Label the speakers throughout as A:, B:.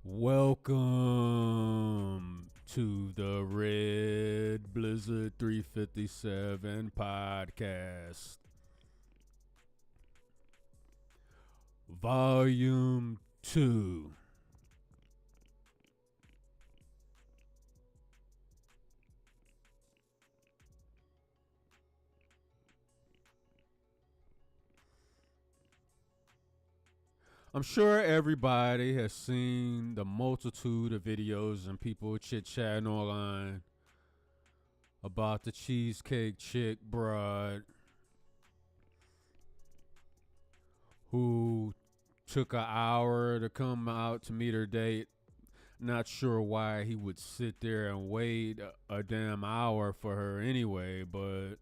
A: Welcome to the Red Blizzard 357 podcast, Volume 2. I'm sure everybody has seen the multitude of videos and people chit-chatting online about the Cheesecake chick broad who took an hour to come out to meet her date. Not sure why he would sit there and wait a damn hour for her anyway, but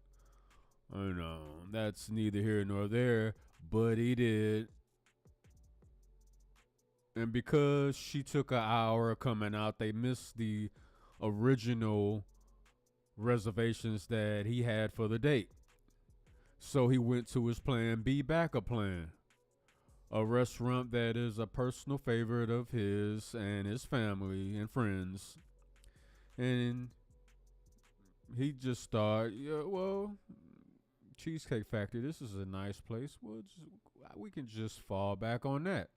A: I don't know. That's neither here nor there, but he did. And because she took an hour coming out, they missed the original reservations that he had for the date. So he went to his plan B backup plan, a restaurant that is a personal favorite of his and his family and friends. And he just thought, yeah, well, Cheesecake Factory, this is a nice place. We can just fall back on that.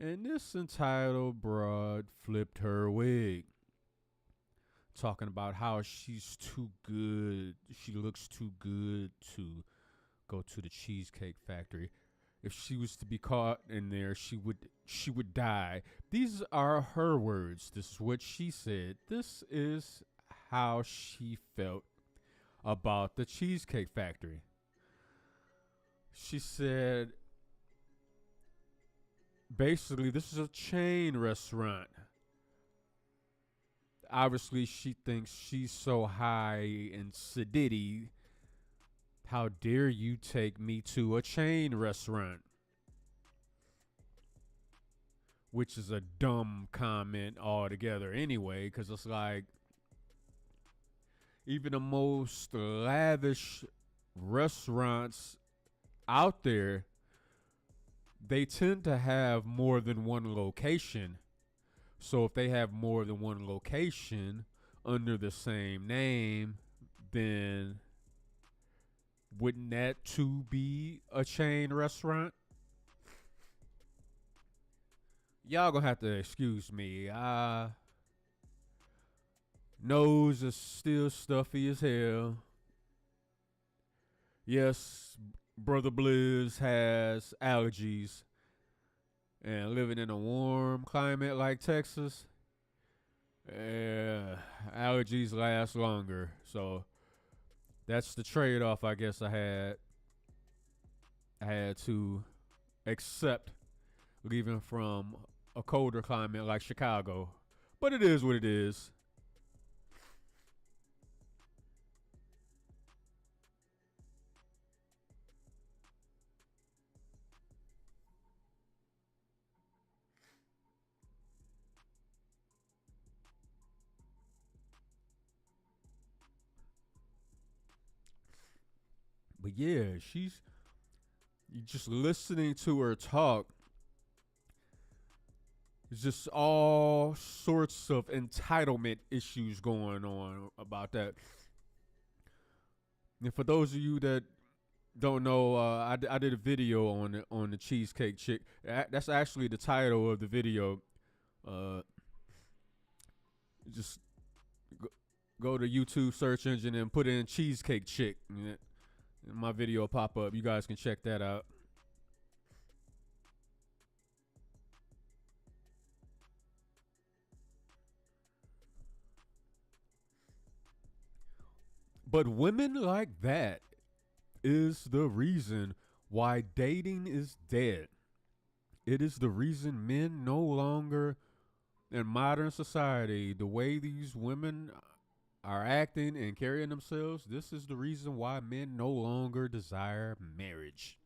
A: And this entitled broad flipped her wig, talking about how she's too good. She looks too good to go to the Cheesecake Factory. If she was to be caught in there, she would die. These are her words. This is what she said. This is how she felt about the Cheesecake Factory. She said, basically, this is a chain restaurant. Obviously, she thinks she's so high in sedity. How dare you take me to a chain restaurant? Which is a dumb comment altogether anyway, because it's like, even the most lavish restaurants out there, they tend to have more than one location. So if they have more than one location under the same name, then wouldn't that too be a chain restaurant? Y'all gonna have to excuse me. Nose is still stuffy as hell. Yes, Brother Blizz has allergies, and living in a warm climate like Texas, allergies last longer. So that's the trade-off I guess I had to accept leaving from a colder climate like Chicago. But it is what it is. But yeah, you just listening to her talk. There's just all sorts of entitlement issues going on about that. And for those of you that don't know, I did a video on the Cheesecake chick. That's actually the title of the video. Just go to YouTube search engine and put in Cheesecake chick. And my video will pop up. You guys can check that out. But women like that is the reason why dating is dead. It is the reason men no longer, in modern society, the way these women are acting and carrying themselves, this is the reason why men no longer desire marriage.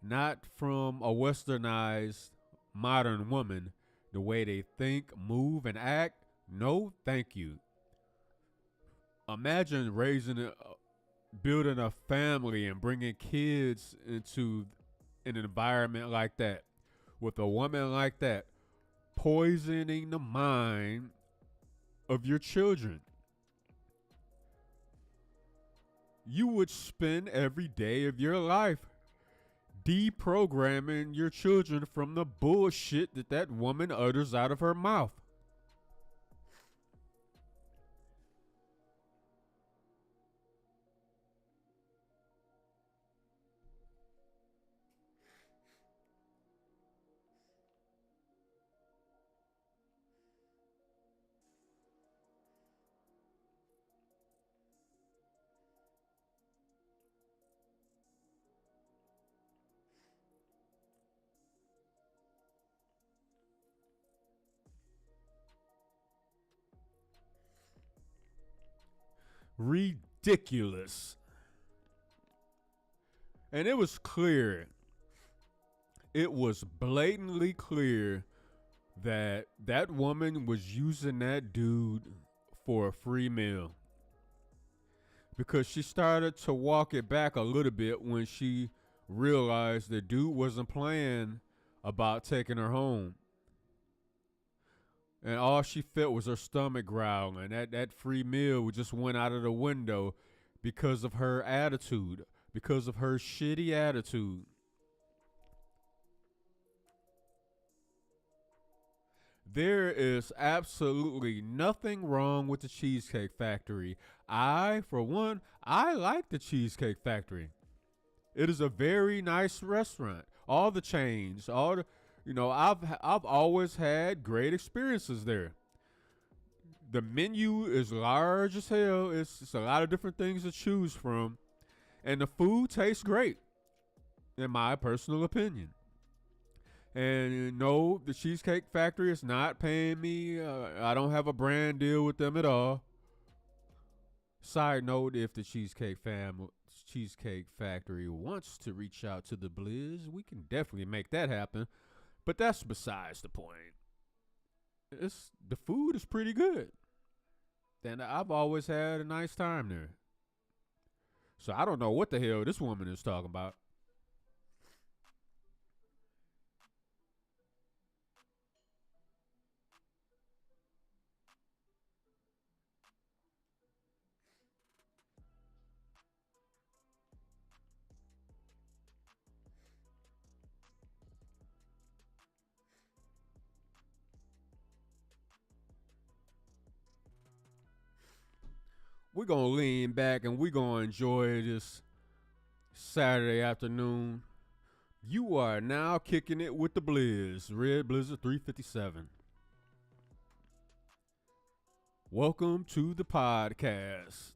A: Not from a westernized modern woman, the way they think, move, and act. No, thank you. Imagine building a family and bringing kids into an environment like that with a woman like that. poisoning the mind of your children. You would spend every day of your life deprogramming your children from the bullshit that that woman utters out of her mouth. Ridiculous. And it was clear, it was blatantly clear that that woman was using that dude for a free meal. Because she started to walk it back a little bit when she realized the dude wasn't playing about taking her home. And all she felt was her stomach growling. That free meal just went out of the window because of her attitude, because of her shitty attitude. There is absolutely nothing wrong with the Cheesecake Factory. For one, I like the Cheesecake Factory. It is a very nice restaurant. All the chains, I've always had great experiences there. The menu is large as hell. It's a lot of different things to choose from, and the food tastes great, in my personal opinion. And no, the Cheesecake Factory is not paying me. I don't have a brand deal with them at all. Side note: if the Cheesecake Factory wants to reach out to the Blizz, we can definitely make that happen. But that's besides the point. The food is pretty good, and I've always had a nice time there. So I don't know what the hell this woman is talking about. We're going to lean back and we're going to enjoy this Saturday afternoon. You are now kicking it with the Blizz, Red Blizzard 357. Welcome to the podcast.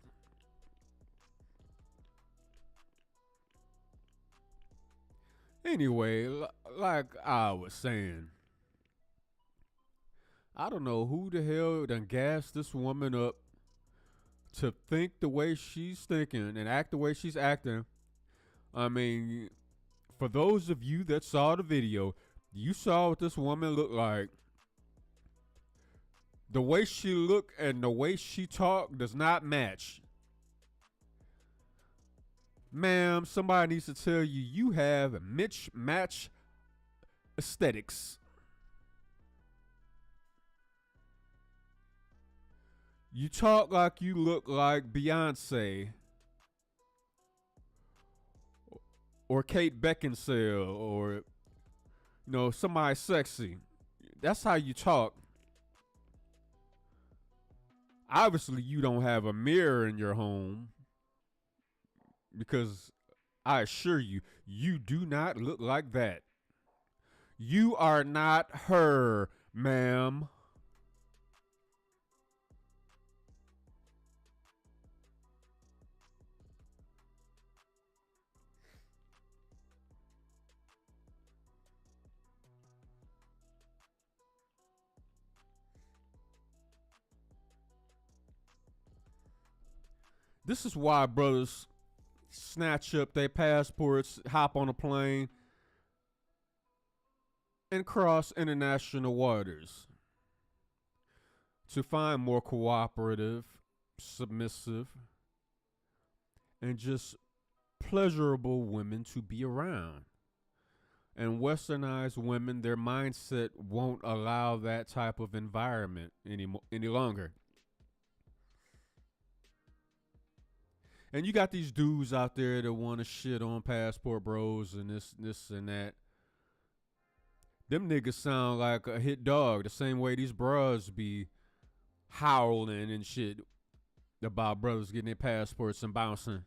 A: Anyway, like I was saying, I don't know who the hell done gassed this woman up to think the way she's thinking and act the way she's acting. I mean, for those of you that saw the video, you saw what this woman looked like. The way she looked and the way she talked does not match. Ma'am, somebody needs to tell you you have mismatch aesthetics. You talk like you look like Beyonce or Kate Beckinsale or somebody sexy. That's how you talk. Obviously, you don't have a mirror in your home because I assure you, you do not look like that. You are not her, ma'am. This is why brothers snatch up their passports, hop on a plane, and cross international waters to find more cooperative, submissive, and just pleasurable women to be around. And westernized women, their mindset won't allow that type of environment any longer. And you got these dudes out there that want to shit on passport bros and this and that. Them niggas sound like a hit dog the same way these bros be howling and shit about brothers getting their passports and bouncing.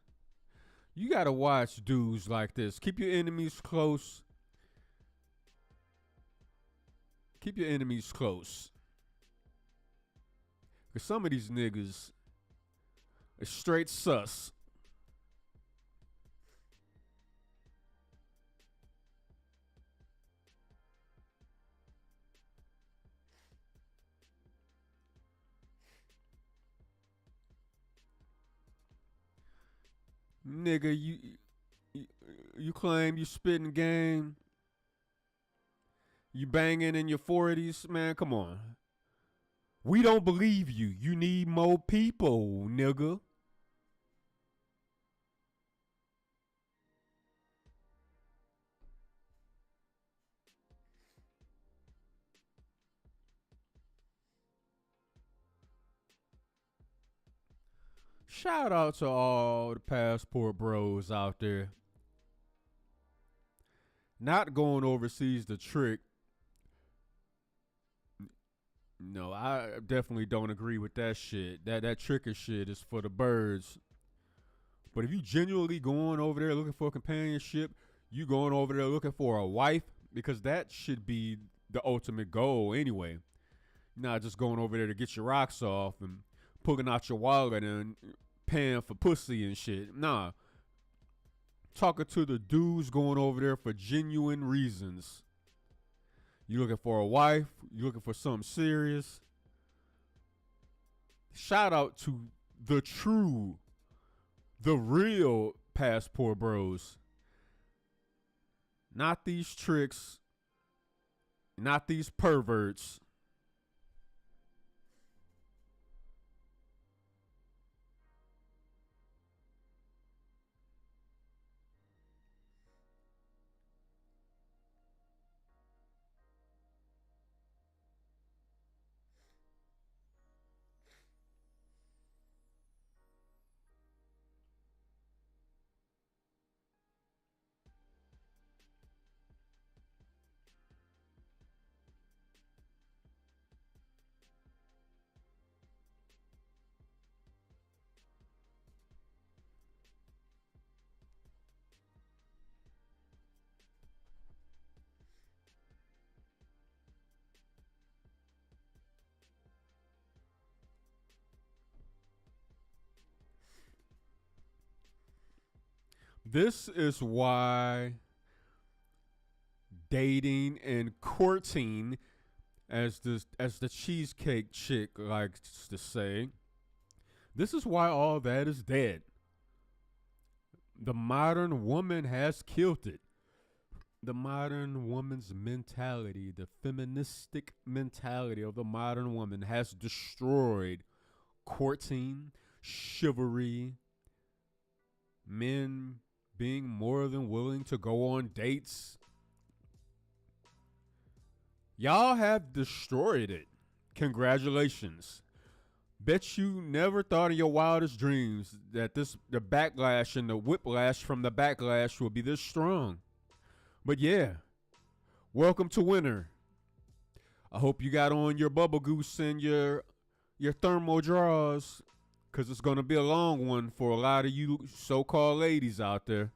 A: You gotta watch dudes like this. Keep your enemies close. Keep your enemies close. Cause some of these niggas is straight sus. Nigga, you, you claim you spitting game. You banging in your 40s, man. Come on. We don't believe you. You need more people, nigga. Shout out to all the passport bros out there. Not going overseas to trick. No, I definitely don't agree with that shit. That tricker shit is for the birds. But if you genuinely going over there looking for companionship, you going over there looking for a wife, because that should be the ultimate goal anyway. You're not just going over there to get your rocks off and pulling out your wallet and paying for pussy and shit. Nah. Talking to the dudes going over there for genuine reasons. You looking for a wife? You looking for something serious? Shout out to the true, the real passport bros. Not these tricks. Not these perverts. This is why dating and courting, as the cheesecake chick likes to say, this is why all that is dead. The modern woman has killed it. The modern woman's mentality, the feministic mentality of the modern woman has destroyed courting, chivalry, men being more than willing to go on dates. Y'all have destroyed it. Congratulations. Bet you never thought in your wildest dreams that the backlash and the whiplash from the backlash will be this strong. But yeah, welcome to winter. I hope you got on your bubble goose and your thermal drawers, because it's going to be a long one for a lot of you so-called ladies out there.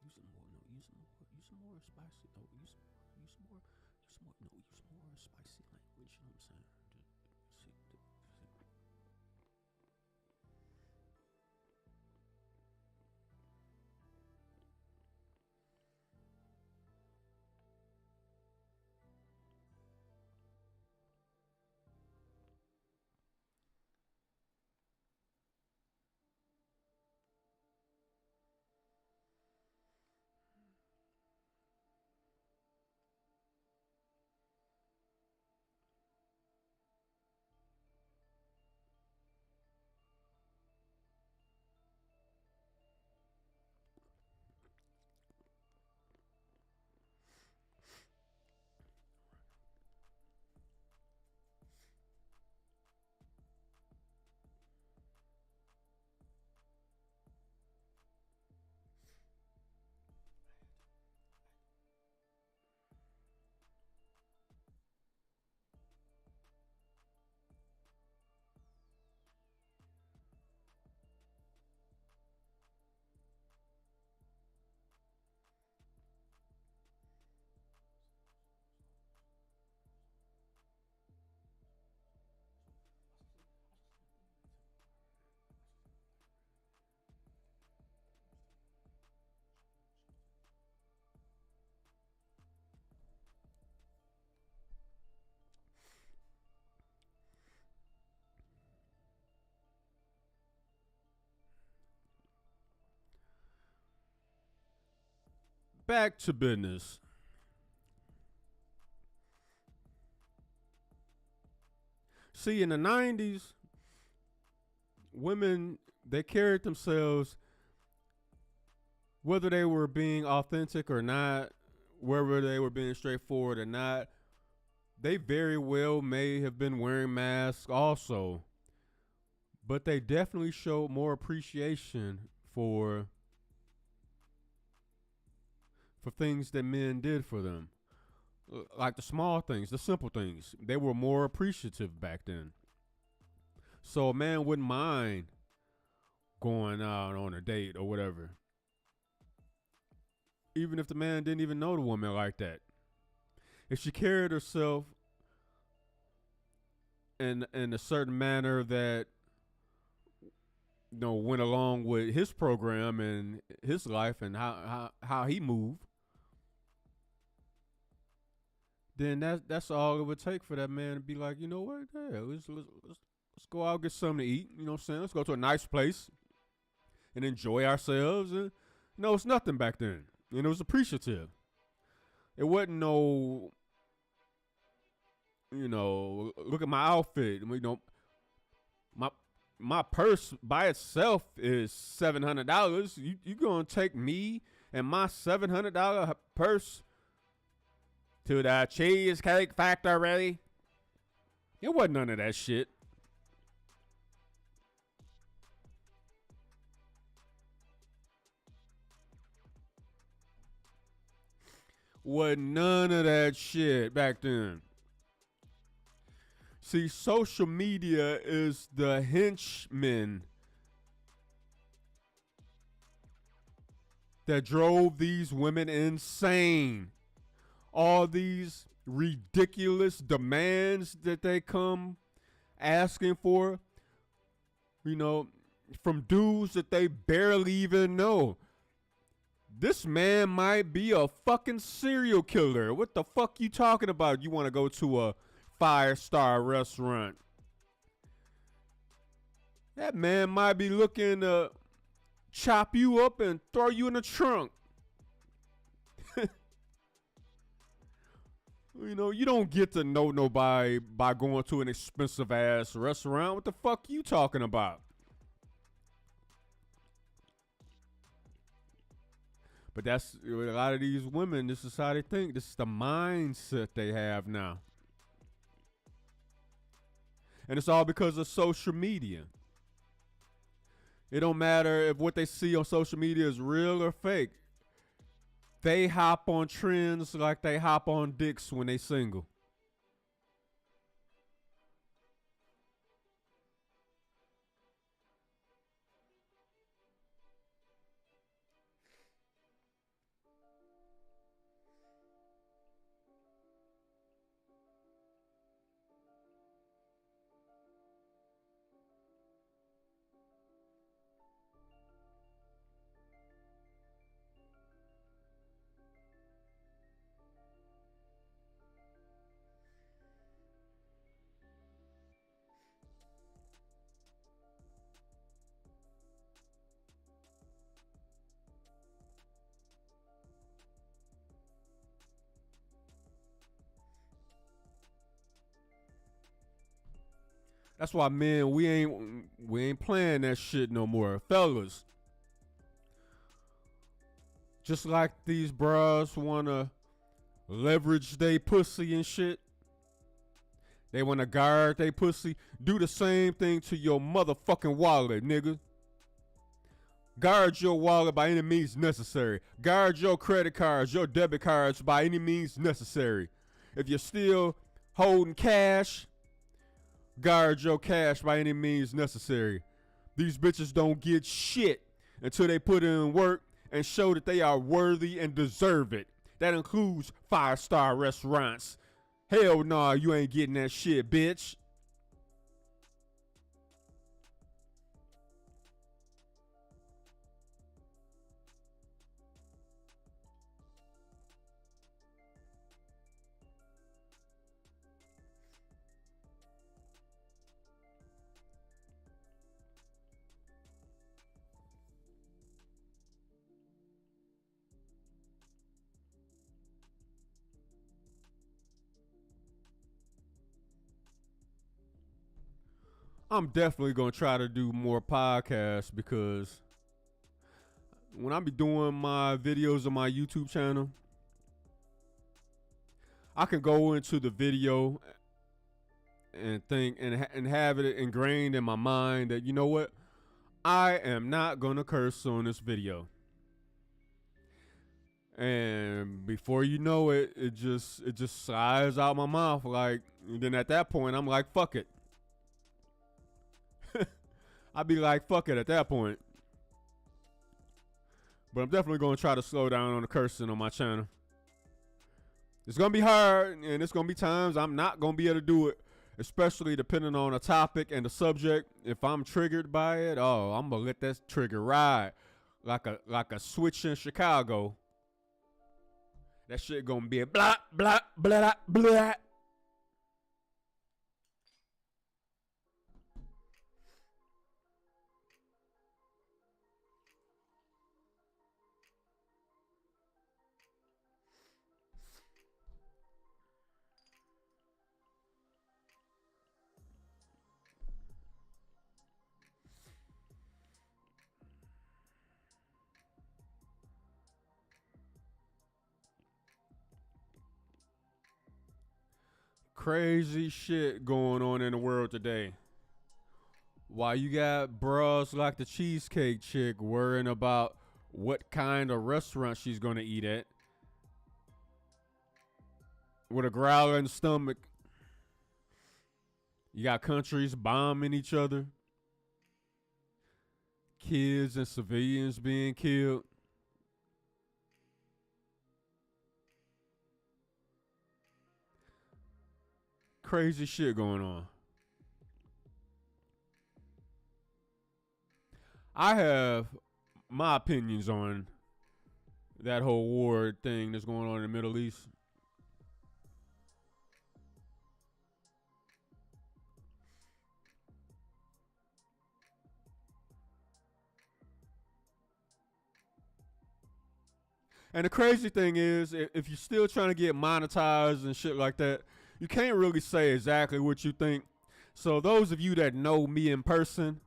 A: use some more. No, use some more. Use some more spicy. No, use some more. Use some more. Use some more. No, use some more spicy language. You know what I'm saying? See, back to business. See, in the 90s, women, they carried themselves, whether they were being authentic or not, whether they were being straightforward or not, they very well may have been wearing masks also. But they definitely showed more appreciation for things that men did for them. Like the small things, the simple things. They were more appreciative back then. So a man wouldn't mind going out on a date or whatever. Even if the man didn't even know the woman like that. If she carried herself in a certain manner that went along with his program and his life and how he moved, then that's all it would take for that man to be like, you know what, yeah, let's go out and get something to eat. You know what I'm saying? Let's go to a nice place and enjoy ourselves. And it's nothing back then. And it was appreciative. It wasn't no, look at my outfit. My my purse by itself is $700. You gonna take me and my $700 purse to the Cheesecake Factory? It wasn't none of that shit. Wasn't none of that shit back then. See, social media is the henchman that drove these women insane. All these ridiculous demands that they come asking for, from dudes that they barely even know. This man might be a fucking serial killer. What the fuck you talking about? You want to go to a 5-star restaurant? That man might be looking to chop you up and throw you in the trunk. You don't get to know nobody by going to an expensive ass restaurant. What the fuck you talking about? But that's a lot of these women. This is how they think. This is the mindset they have now. And it's all because of social media. It don't matter if what they see on social media is real or fake. They hop on trends like they hop on dicks when they single. That's why, man, we ain't playing that shit no more, fellas. Just like these bras wanna leverage they pussy and shit. They wanna guard they pussy. Do the same thing to your motherfucking wallet, nigga. Guard your wallet by any means necessary. Guard your credit cards, your debit cards by any means necessary. If you're still holding cash, guard your cash by any means necessary. These bitches don't get shit until they put in work and show that they are worthy and deserve it. That includes 5-star restaurants. Hell nah, you ain't getting that shit, bitch. I'm definitely gonna try to do more podcasts because when I be doing my videos on my YouTube channel, I can go into the video and think and have it ingrained in my mind that, you know what, I am not gonna curse on this video. And before you know it, it just slides out my mouth. Like, and then at that point, I'm like, fuck it. I'd be like, fuck it at that point. But I'm definitely gonna try to slow down on the cursing on my channel. It's gonna be hard, and it's gonna be times I'm not gonna be able to do it, especially depending on the topic and the subject. If I'm triggered by it, oh, I'm gonna let that trigger ride like a switch in Chicago. That shit gonna be a blah blah blah blah. Crazy shit going on in the world today. While you got bras like the Cheesecake chick worrying about what kind of restaurant she's gonna eat at with a growling stomach. You got countries bombing each other, kids and civilians being killed. Crazy shit going on. I have my opinions on that whole war thing that's going on in the Middle East. And the crazy thing is, if you're still trying to get monetized and shit like that, you can't really say exactly what you think. So those of you that know me in person,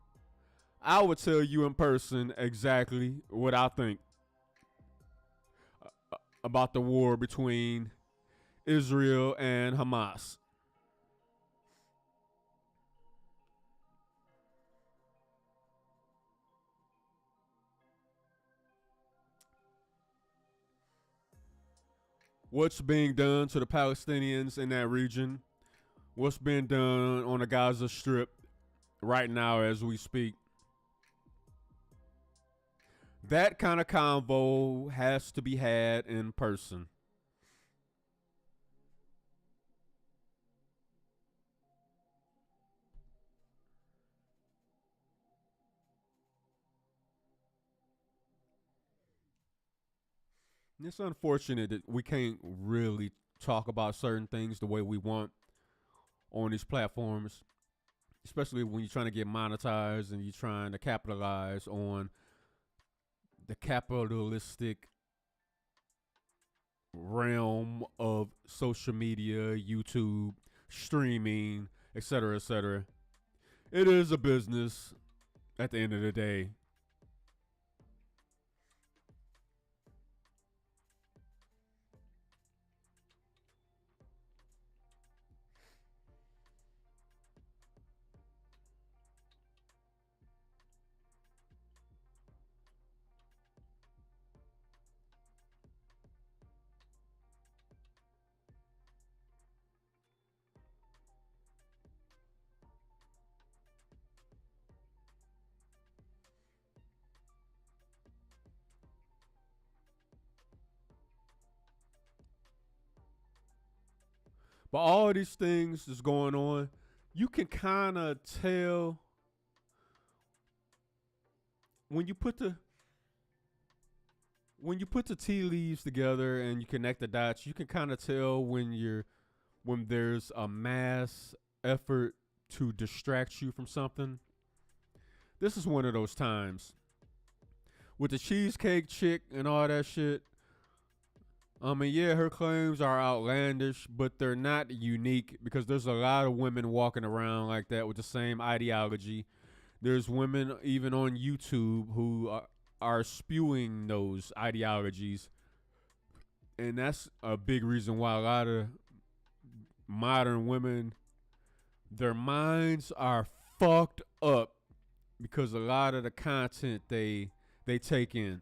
A: I would tell you in person exactly what I think about the war between Israel and Hamas. What's being done to the Palestinians in that region? What's being done on the Gaza Strip right now as we speak? That kind of convo has to be had in person. It's unfortunate that we can't really talk about certain things the way we want on these platforms, especially when you're trying to get monetized and you're trying to capitalize on the capitalistic realm of social media, YouTube, streaming, etc., etc. It is a business at the end of the day. But all these things that's going on, you can kind of tell when you put the tea leaves together and you connect the dots. You can kind of tell when there's a mass effort to distract you from something. This is one of those times with the cheesecake chick and all that shit. I mean, yeah, her claims are outlandish, but they're not unique because there's a lot of women walking around like that with the same ideology. There's women even on YouTube who are spewing those ideologies. And that's a big reason why a lot of modern women, their minds are fucked up because a lot of the content they take in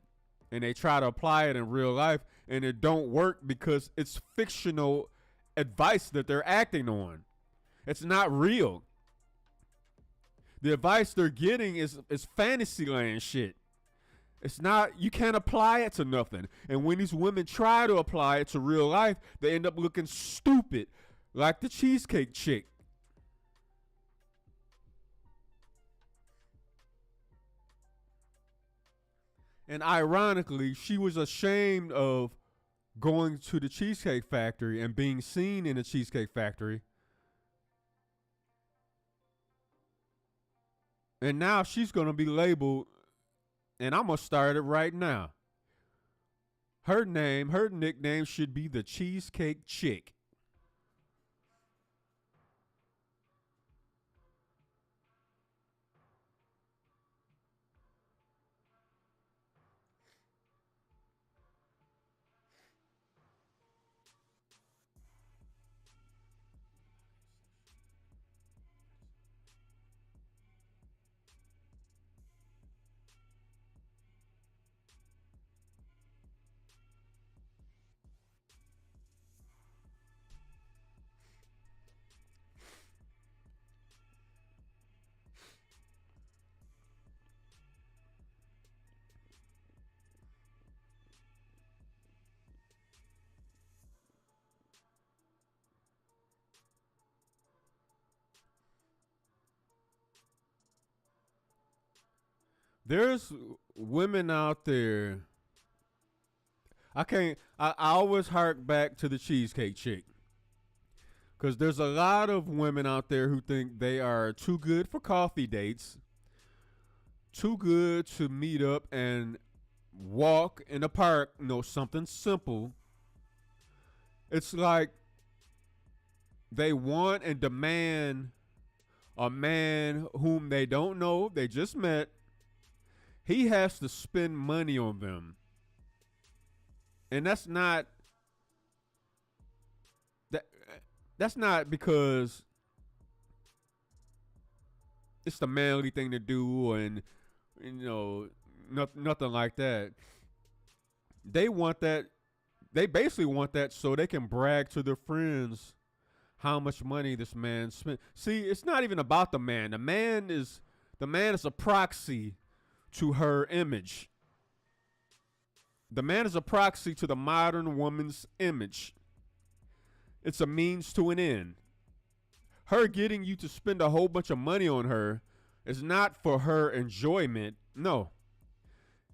A: and they try to apply it in real life and it don't work because it's fictional advice that they're acting on. It's not real. The advice they're getting is fantasy land shit. It's not, you can't apply it to nothing. And when these women try to apply it to real life, they end up looking stupid, like the cheesecake chick. And ironically, she was ashamed of going to the Cheesecake Factory and being seen in the Cheesecake Factory. And now she's going to be labeled, and I'm going to start it right now. Her nickname should be the Cheesecake Chick. There's women out there. I always hark back to the Cheesecake Chick. Because there's a lot of women out there who think they are too good for coffee dates, too good to meet up and walk in the park, something simple. It's like they want and demand a man whom they don't know, they just met. He has to spend money on them. And that that's not because it's the manly thing to do and nothing like that. They want that. They basically want that so they can brag to their friends how much money this man spent. See, it's not even about the man. The man is a proxy to her image. The man is a proxy to the modern woman's image. It's a means to an end. Her getting you to spend a whole bunch of money on her is not for her enjoyment. No.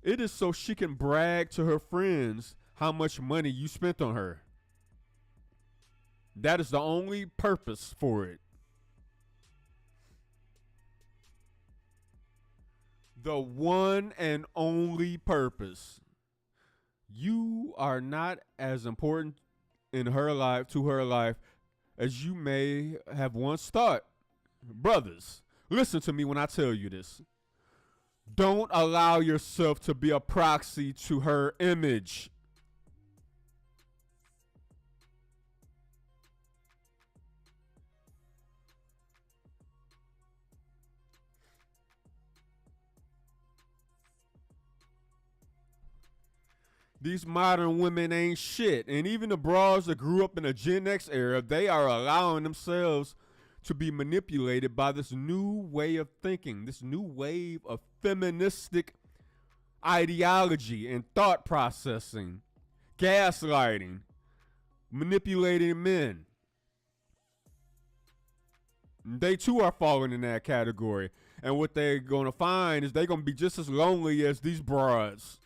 A: It is so she can brag to her friends how much money you spent on her. That is the only purpose for it. The one and only purpose. You are not as important in her life, to her life, as you may have once thought. Brothers, Listen to me when I tell you this. Don't allow yourself to be a proxy to her image. These modern women ain't shit. And even the bras that grew up in the Gen X era, they are allowing themselves to be manipulated by this new way of thinking, this new wave of feministic ideology and thought processing, gaslighting, manipulating men. They too are falling in that category. And what they're going to find is they're going to be just as lonely as these broads.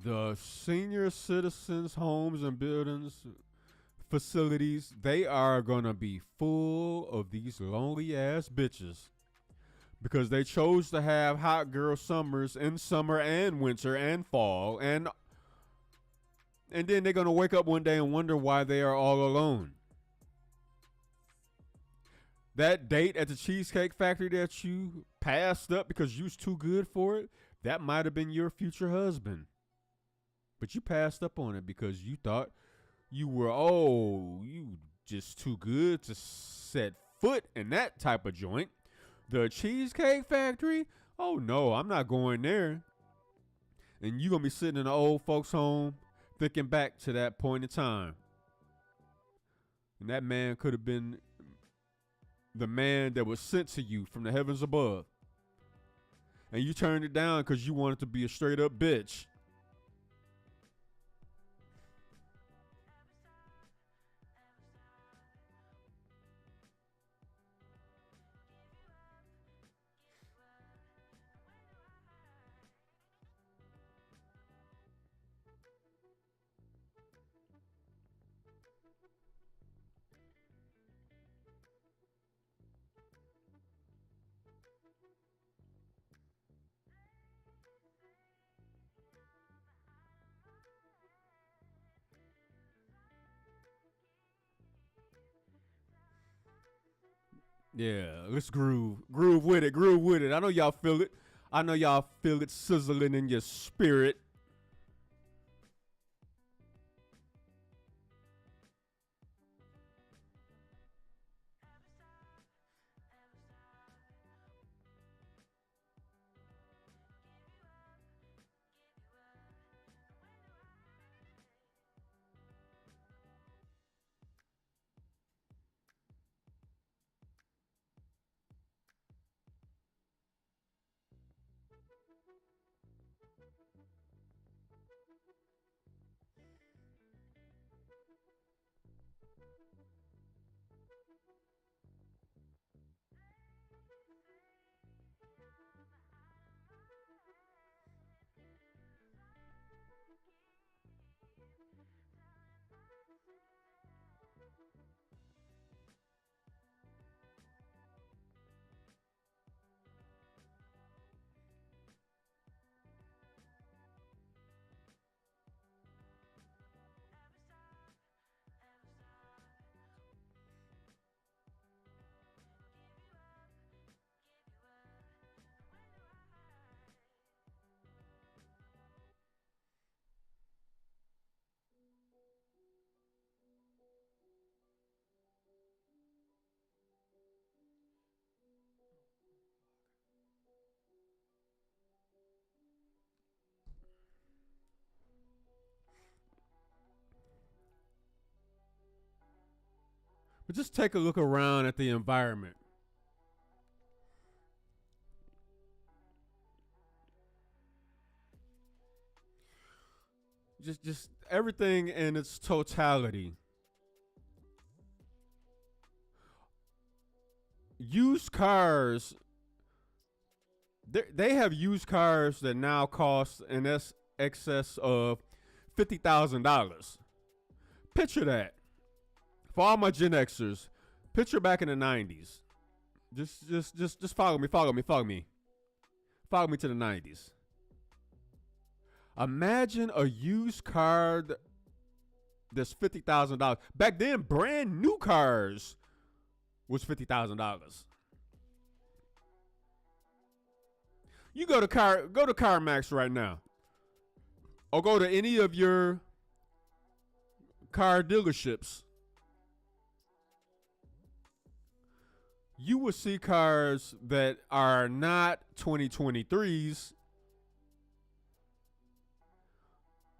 A: The senior citizens' homes and buildings, facilities, they are going to be full of these lonely ass bitches because they chose to have hot girl summers in summer and winter and fall, and then they're going to wake up one day and wonder why they are all alone. That date at the Cheesecake Factory that you passed up because you was too good for it, that might have been your future husband. But you passed up on it because you thought you just too good to set foot in that type of joint. The Cheesecake Factory? Oh no, I'm not going there. And you gonna be sitting in an old folks' home thinking back to that point in time. And that man could have been the man that was sent to you from the heavens above. And you turned it down because you wanted to be a straight up bitch. Yeah, let's groove. Groove with it. Groove with it. I know y'all feel it. I know y'all feel it sizzling in your spirit. But just take a look around at the environment. Just everything in its totality. used cars, they have used cars that now cost in excess of $50,000. Picture that. For all my Gen Xers, picture back in the 90s. Just follow me. Follow me to the 90s. Imagine a used car that's $50,000. Back then, brand new cars was $50,000. You go to CarMax right now, or go to any of your car dealerships. You will see cars that are not 2023s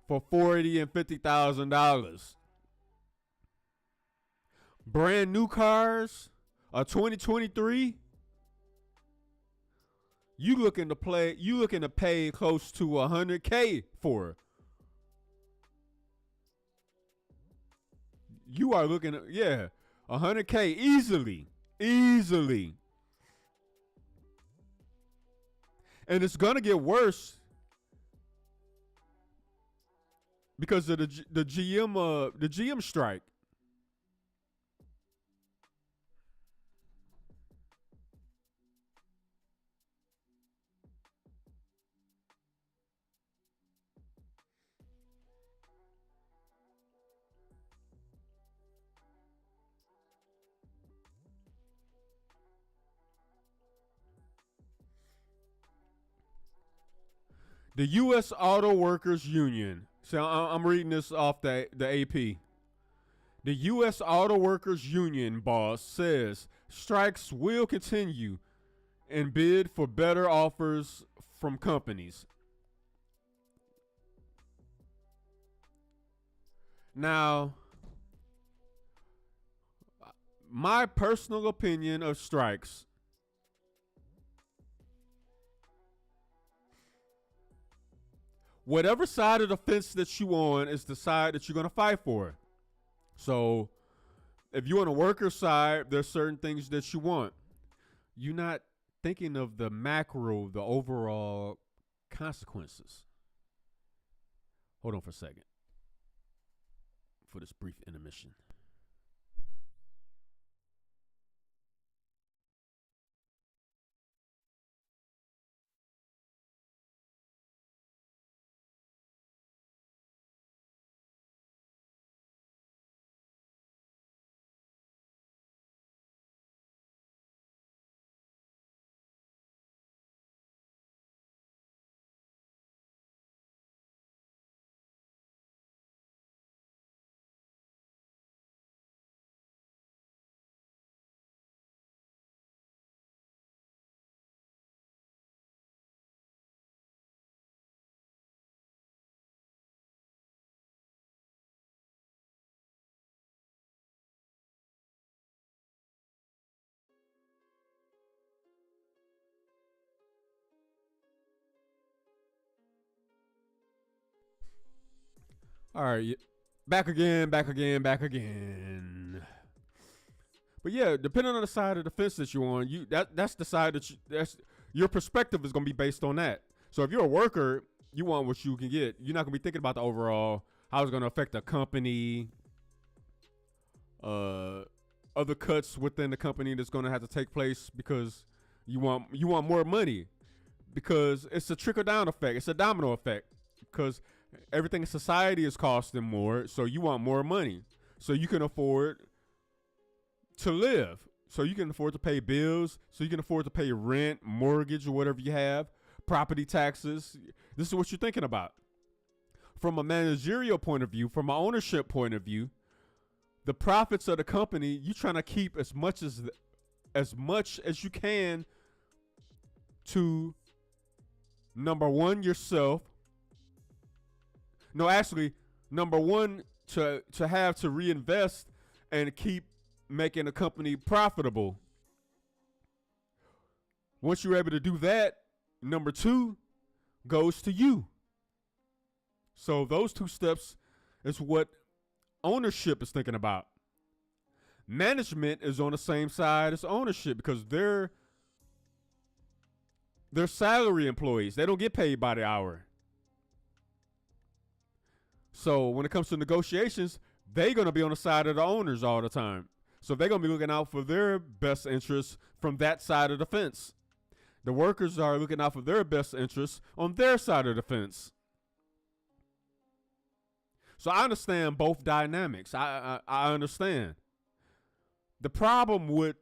A: for $40,000 and $50,000. Brand new cars, a 2023. You looking to pay close to $100K for. You are looking at, $100K easily. And it's gonna get worse because of the GM strike. The U.S. Auto Workers Union. So I'm reading this off the AP. The U.S. Auto Workers Union boss says strikes will continue and bid for better offers from companies. Now, my personal opinion of strikes, whatever side of the fence that you on is the side that you're going to fight for. So if you're on the worker side, there's certain things that you want. You're not thinking of the macro, the overall consequences. Hold on for a second for this brief intermission. All right, back again. But yeah, depending on the side of the fence that you're on, that's the side that's your perspective is gonna be based on that. So if you're a worker, you want what you can get. You're not gonna be thinking about the overall, how it's gonna affect the company, other cuts within the company that's gonna have to take place because you want more money, because it's a trickle down effect. It's a domino effect because everything in society is costing more, so you want more money so you can afford to live, so you can afford to pay bills, so you can afford to pay rent, mortgage, or whatever you have, property taxes. This is what you're thinking about. From a managerial point of view, from an ownership point of view, the profits of the company, you're trying to keep as much as you can to, number one, yourself. No, actually, number one, to have to reinvest and keep making the company profitable. Once you're able to do that, number two goes to you. So those two steps is what ownership is thinking about. Management is on the same side as ownership because they're salary employees. They don't get paid by the hour. So when it comes to negotiations, they're going to be on the side of the owners all the time. So they're going to be looking out for their best interests from that side of the fence. The workers are looking out for their best interests on their side of the fence. So I understand both dynamics. I understand. The problem with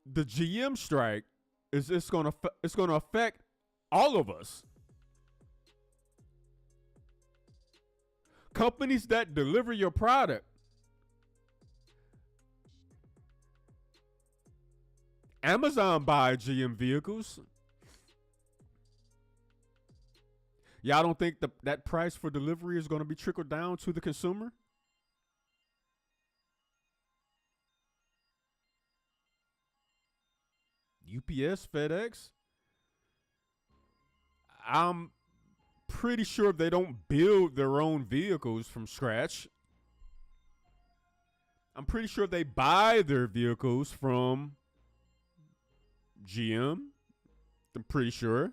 A: the GM strike is it's going to affect all of us. Companies that deliver your product, Amazon buys GM vehicles. Y'all don't think that price for delivery is going to be trickled down to the consumer? UPS, FedEx. I'm pretty sure they don't build their own vehicles from scratch. I'm pretty sure they buy their vehicles from GM. I'm pretty sure.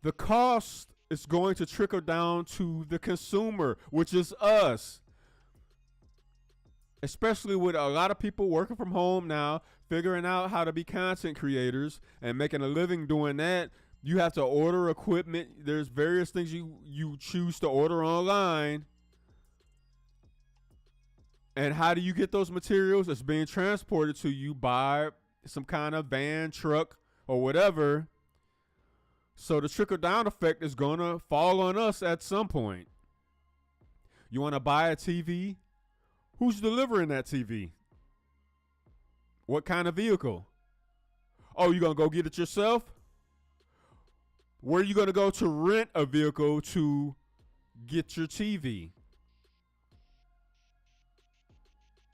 A: The cost is going to trickle down to the consumer, which is us. Especially with a lot of people working from home now, figuring out how to be content creators and making a living doing that. You have to order equipment. There's various things you choose to order online. And how do you get those materials? It's being transported to you by some kind of van, truck, or whatever. So the trickle-down effect is going to fall on us at some point. You want to buy a TV? Who's delivering that TV? What kind of vehicle? Oh, you going to go get it yourself? Where are you going to go to rent a vehicle to get your TV?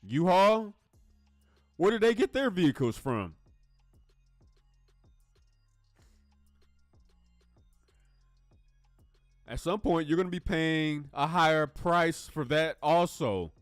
A: U-Haul? Where did they get their vehicles from? At some point, you're going to be paying a higher price for that also.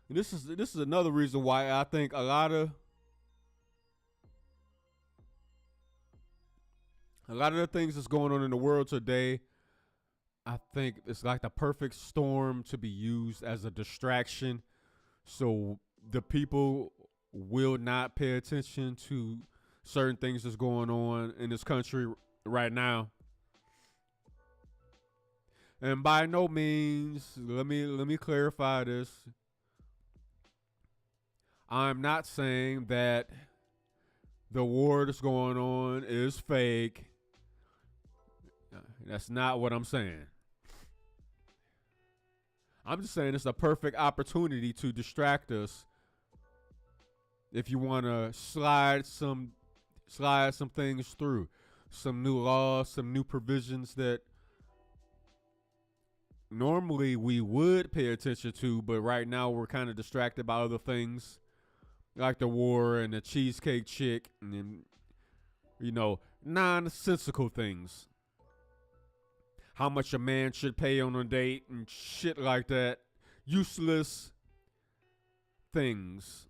A: And this is another reason why I think a lot of the things that's going on in the world today, I think it's like the perfect storm to be used as a distraction. So the people will not pay attention to certain things that's going on in this country right now. And by no means, let me clarify this. I'm not saying that the war that's going on is fake. That's not what I'm saying. I'm just saying it's a perfect opportunity to distract us if you want to slide some things through, some new laws, some new provisions that normally we would pay attention to, but right now we're kind of distracted by other things like the war and the cheesecake chick and, nonsensical things. How much a man should pay on a date and shit like that. Useless things.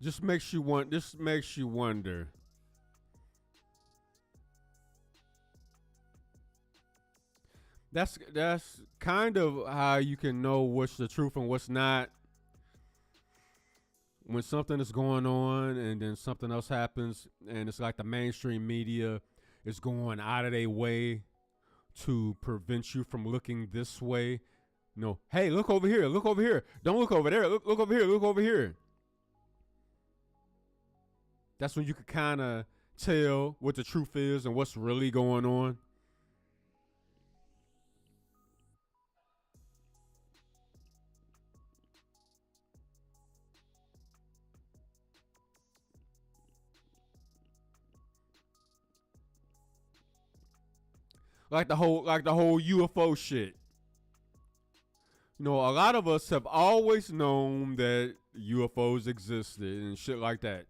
A: Just makes you want. Just makes you wonder. That's kind of how you can know what's the truth and what's not when something is going on and then something else happens and it's like the mainstream media is going out of their way to prevent you from looking this way. No, hey, look over here, look over here. Don't look over there. Look over here, look over here. That's when you can kind of tell what the truth is and what's really going on. Like the whole UFO shit. You know, a lot of us have always known that UFOs existed and shit like that.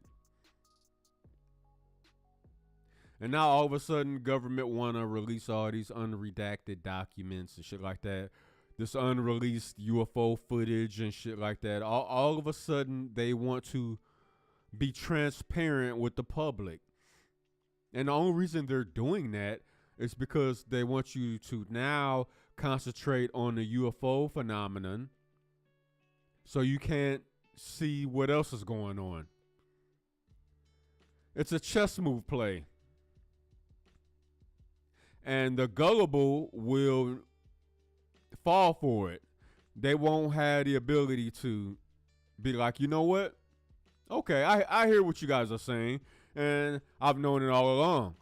A: And now all of a sudden, government want to release all these unredacted documents and shit like that. This unreleased UFO footage and shit like that. All of a sudden, they want to be transparent with the public. And the only reason they're doing that is because they want you to now concentrate on the UFO phenomenon so you can't see what else is going on. It's a chess move play. And the gullible will fall for it. They won't have the ability to be like, you know what? Okay, I hear what you guys are saying, and I've known it all along.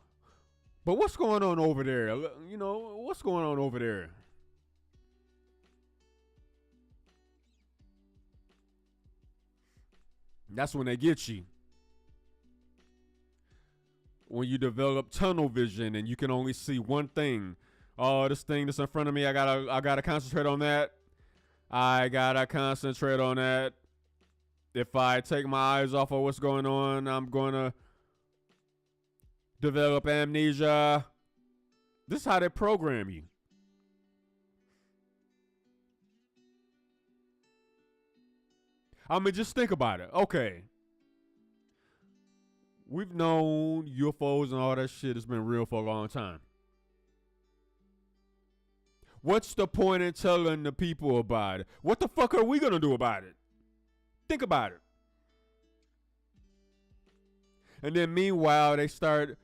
A: But what's going on over there? You know, what's going on over there? That's when they get you. When you develop tunnel vision and you can only see one thing. Oh, this thing that's in front of me, I gotta concentrate on that. I gotta concentrate on that. If I take my eyes off of what's going on, I'm gonna develop amnesia. This is how they program you. I mean, just think about it. Okay. We've known UFOs and all that shit has been real for a long time. What's the point in telling the people about it? What the fuck are we gonna do about it? Think about it. And then meanwhile, they starting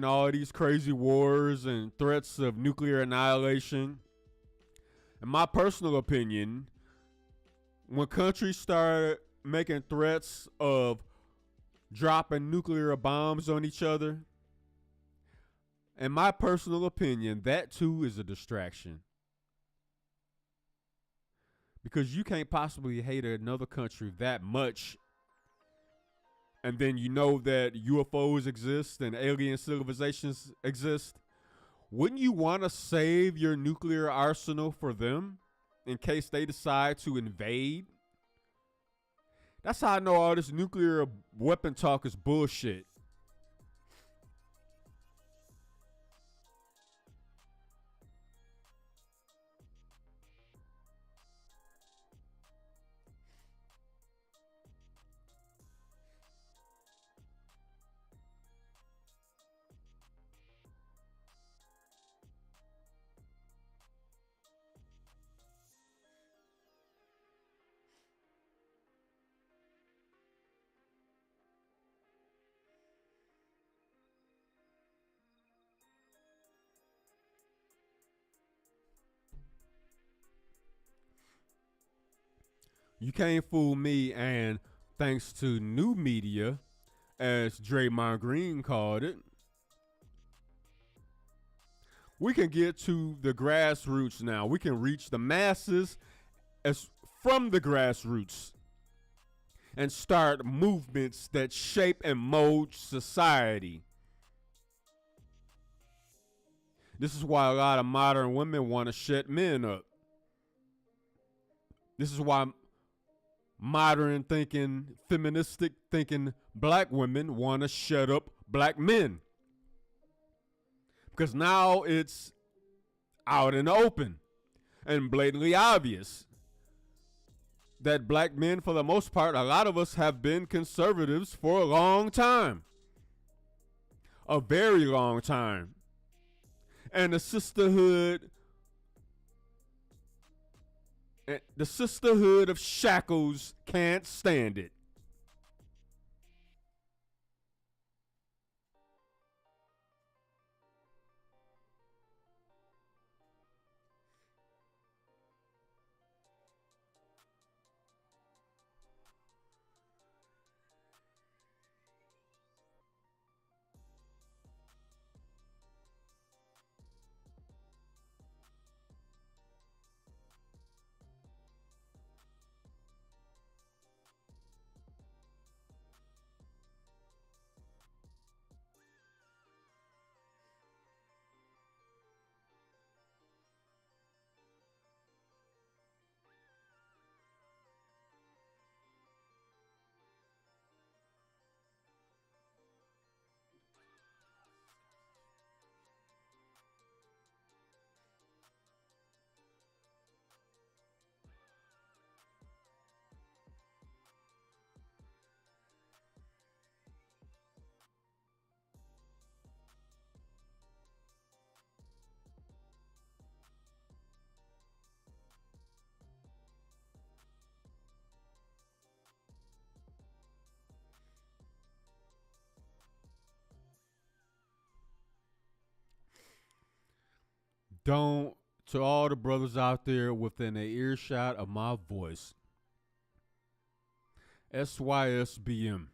A: all these crazy wars and threats of nuclear annihilation. In my personal opinion, when countries start making threats of dropping nuclear bombs on each other, in my personal opinion, that too is a distraction. Because you can't possibly hate another country that much and then you know that UFOs exist and alien civilizations exist. Wouldn't you want to save your nuclear arsenal for them in case they decide to invade? That's how I know all this nuclear weapon talk is bullshit. You can't fool me, and thanks to new media, as Draymond Green called it, we can get to the grassroots now. We can reach the masses as from the grassroots and start movements that shape and mold society. This is why a lot of modern women want to shut men up. This is why modern thinking, feministic thinking black women want to shut up black men. Because now it's out in the open and blatantly obvious that black men, for the most part, a lot of us have been conservatives for a long time. A very long time. And the sisterhood of shackles can't stand it. Don't, to all the brothers out there within a earshot of my voice, SYSBM,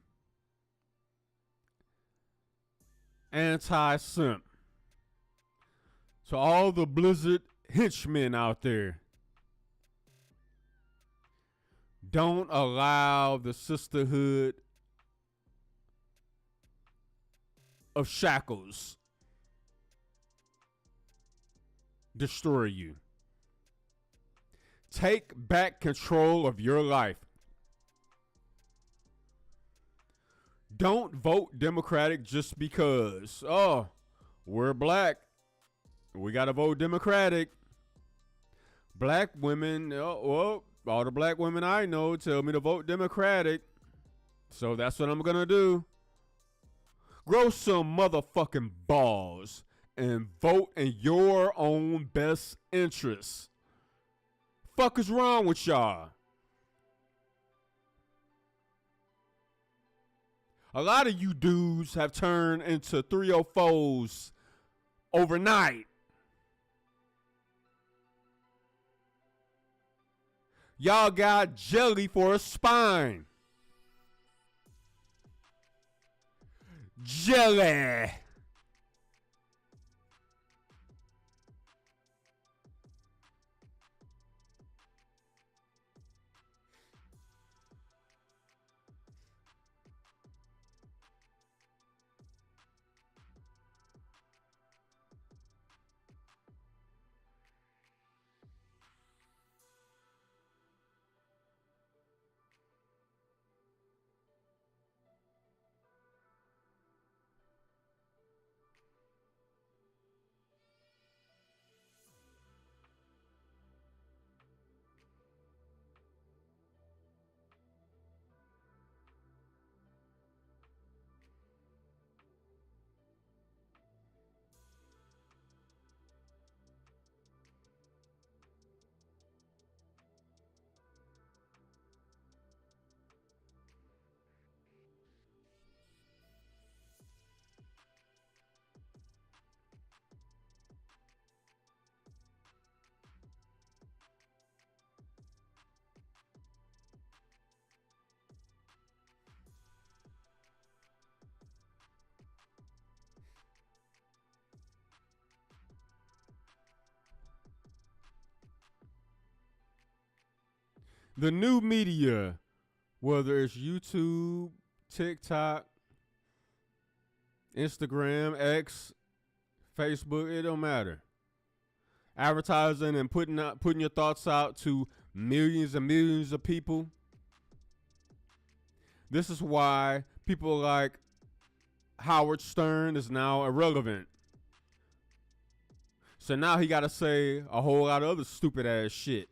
A: anti-simp, to all the Blizzard henchmen out there, don't allow the sisterhood of shackles destroy you. Take back control of your life. Don't vote Democratic just because, oh, we're black, we got to vote Democratic. Black women, well, all the black women I know tell me to vote Democratic, so that's what I'm going to do. Grow some motherfucking balls and vote in your own best interests. Fuck is wrong with y'all? A lot of you dudes have turned into 304s overnight. Y'all got jelly for a spine. Jelly. The new media, whether it's YouTube, TikTok, Instagram, X, Facebook, it don't matter. Advertising and putting your thoughts out to millions and millions of people. This is why people like Howard Stern is now irrelevant. So now he got to say a whole lot of other stupid ass shit.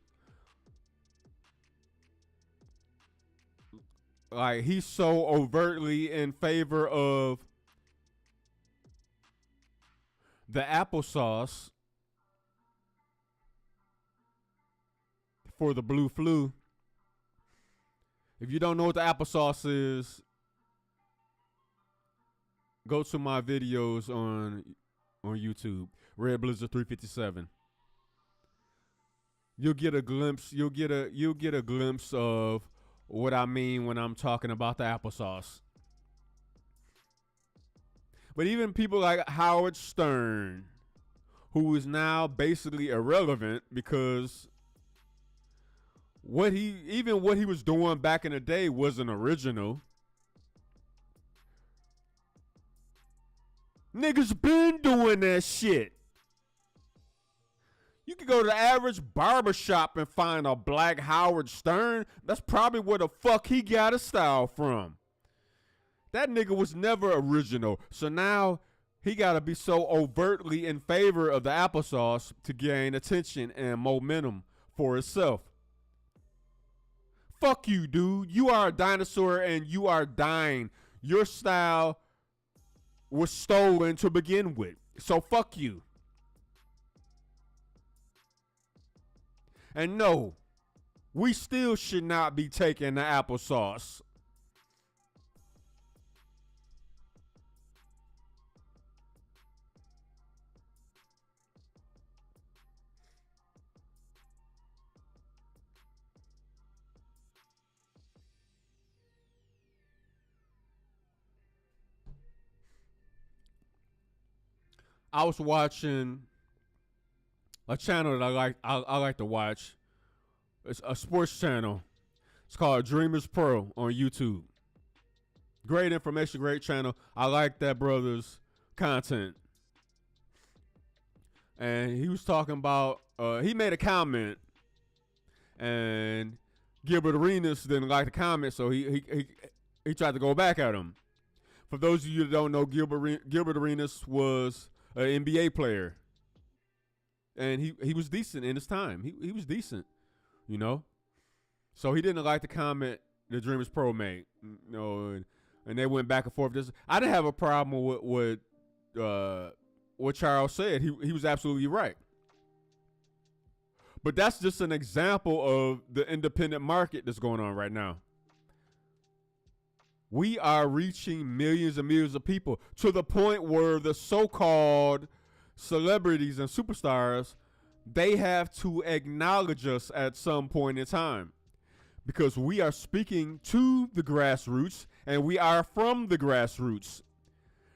A: like he's so overtly in favor of the applesauce for the blue flu. If you don't know what the applesauce is, go to my videos on YouTube, Red Blizzard 357. You'll get a glimpse. You'll get a glimpse of what I mean when I'm talking about the applesauce. But even people like Howard Stern, who is now basically irrelevant because what he was doing back in the day wasn't original. Niggas been doing that shit. You can go to the average barbershop and find a black Howard Stern. That's probably where the fuck he got his style from. That nigga was never original. So now he got to be so overtly in favor of the applesauce to gain attention and momentum for himself. Fuck you, dude. You are a dinosaur and you are dying. Your style was stolen to begin with. So fuck you. And no, we still should not be taking the applesauce. I was watching a channel that I like to watch. It's a sports channel. It's called Dreamers Pro on YouTube. Great information, great channel. I like that brother's content. And he was talking about, he made a comment, and Gilbert Arenas didn't like the comment, so he tried to go back at him. For those of you that don't know, Gilbert Arenas was an NBA player. And he was decent in his time. He was decent, you know. So he didn't like the comment the Dreamers Pro made, you know, and they went back and forth. I didn't have a problem with what Charles said. He was absolutely right. But that's just an example of the independent market that's going on right now. We are reaching millions and millions of people to the point where the so-called celebrities and superstars, they have to acknowledge us at some point in time, because we are speaking to the grassroots and we are from the grassroots,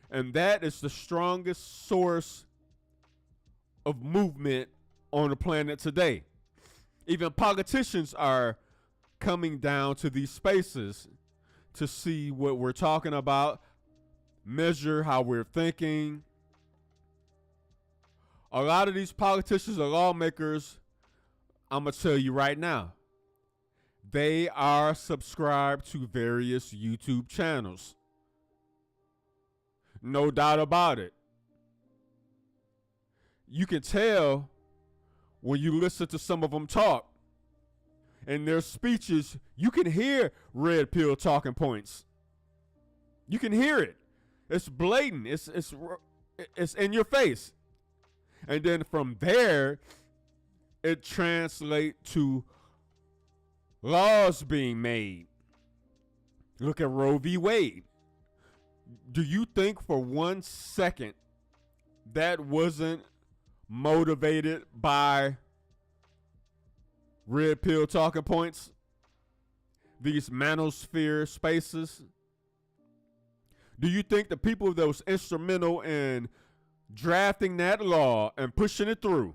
A: and that is the strongest source of movement on the planet today. Even politicians are coming down to these spaces to see what we're talking about, measure how we're thinking. A lot of these politicians or lawmakers, I'm going to tell you right now, they are subscribed to various YouTube channels. No doubt about it. You can tell when you listen to some of them talk. In their speeches, you can hear red pill talking points. You can hear it. It's blatant. It's in your face. And then from there, it translates to laws being made. Look at Roe v. Wade. Do you think for 1 second that wasn't motivated by red pill talking points? These manosphere spaces? Do you think the people that was instrumental in drafting that law and pushing it through,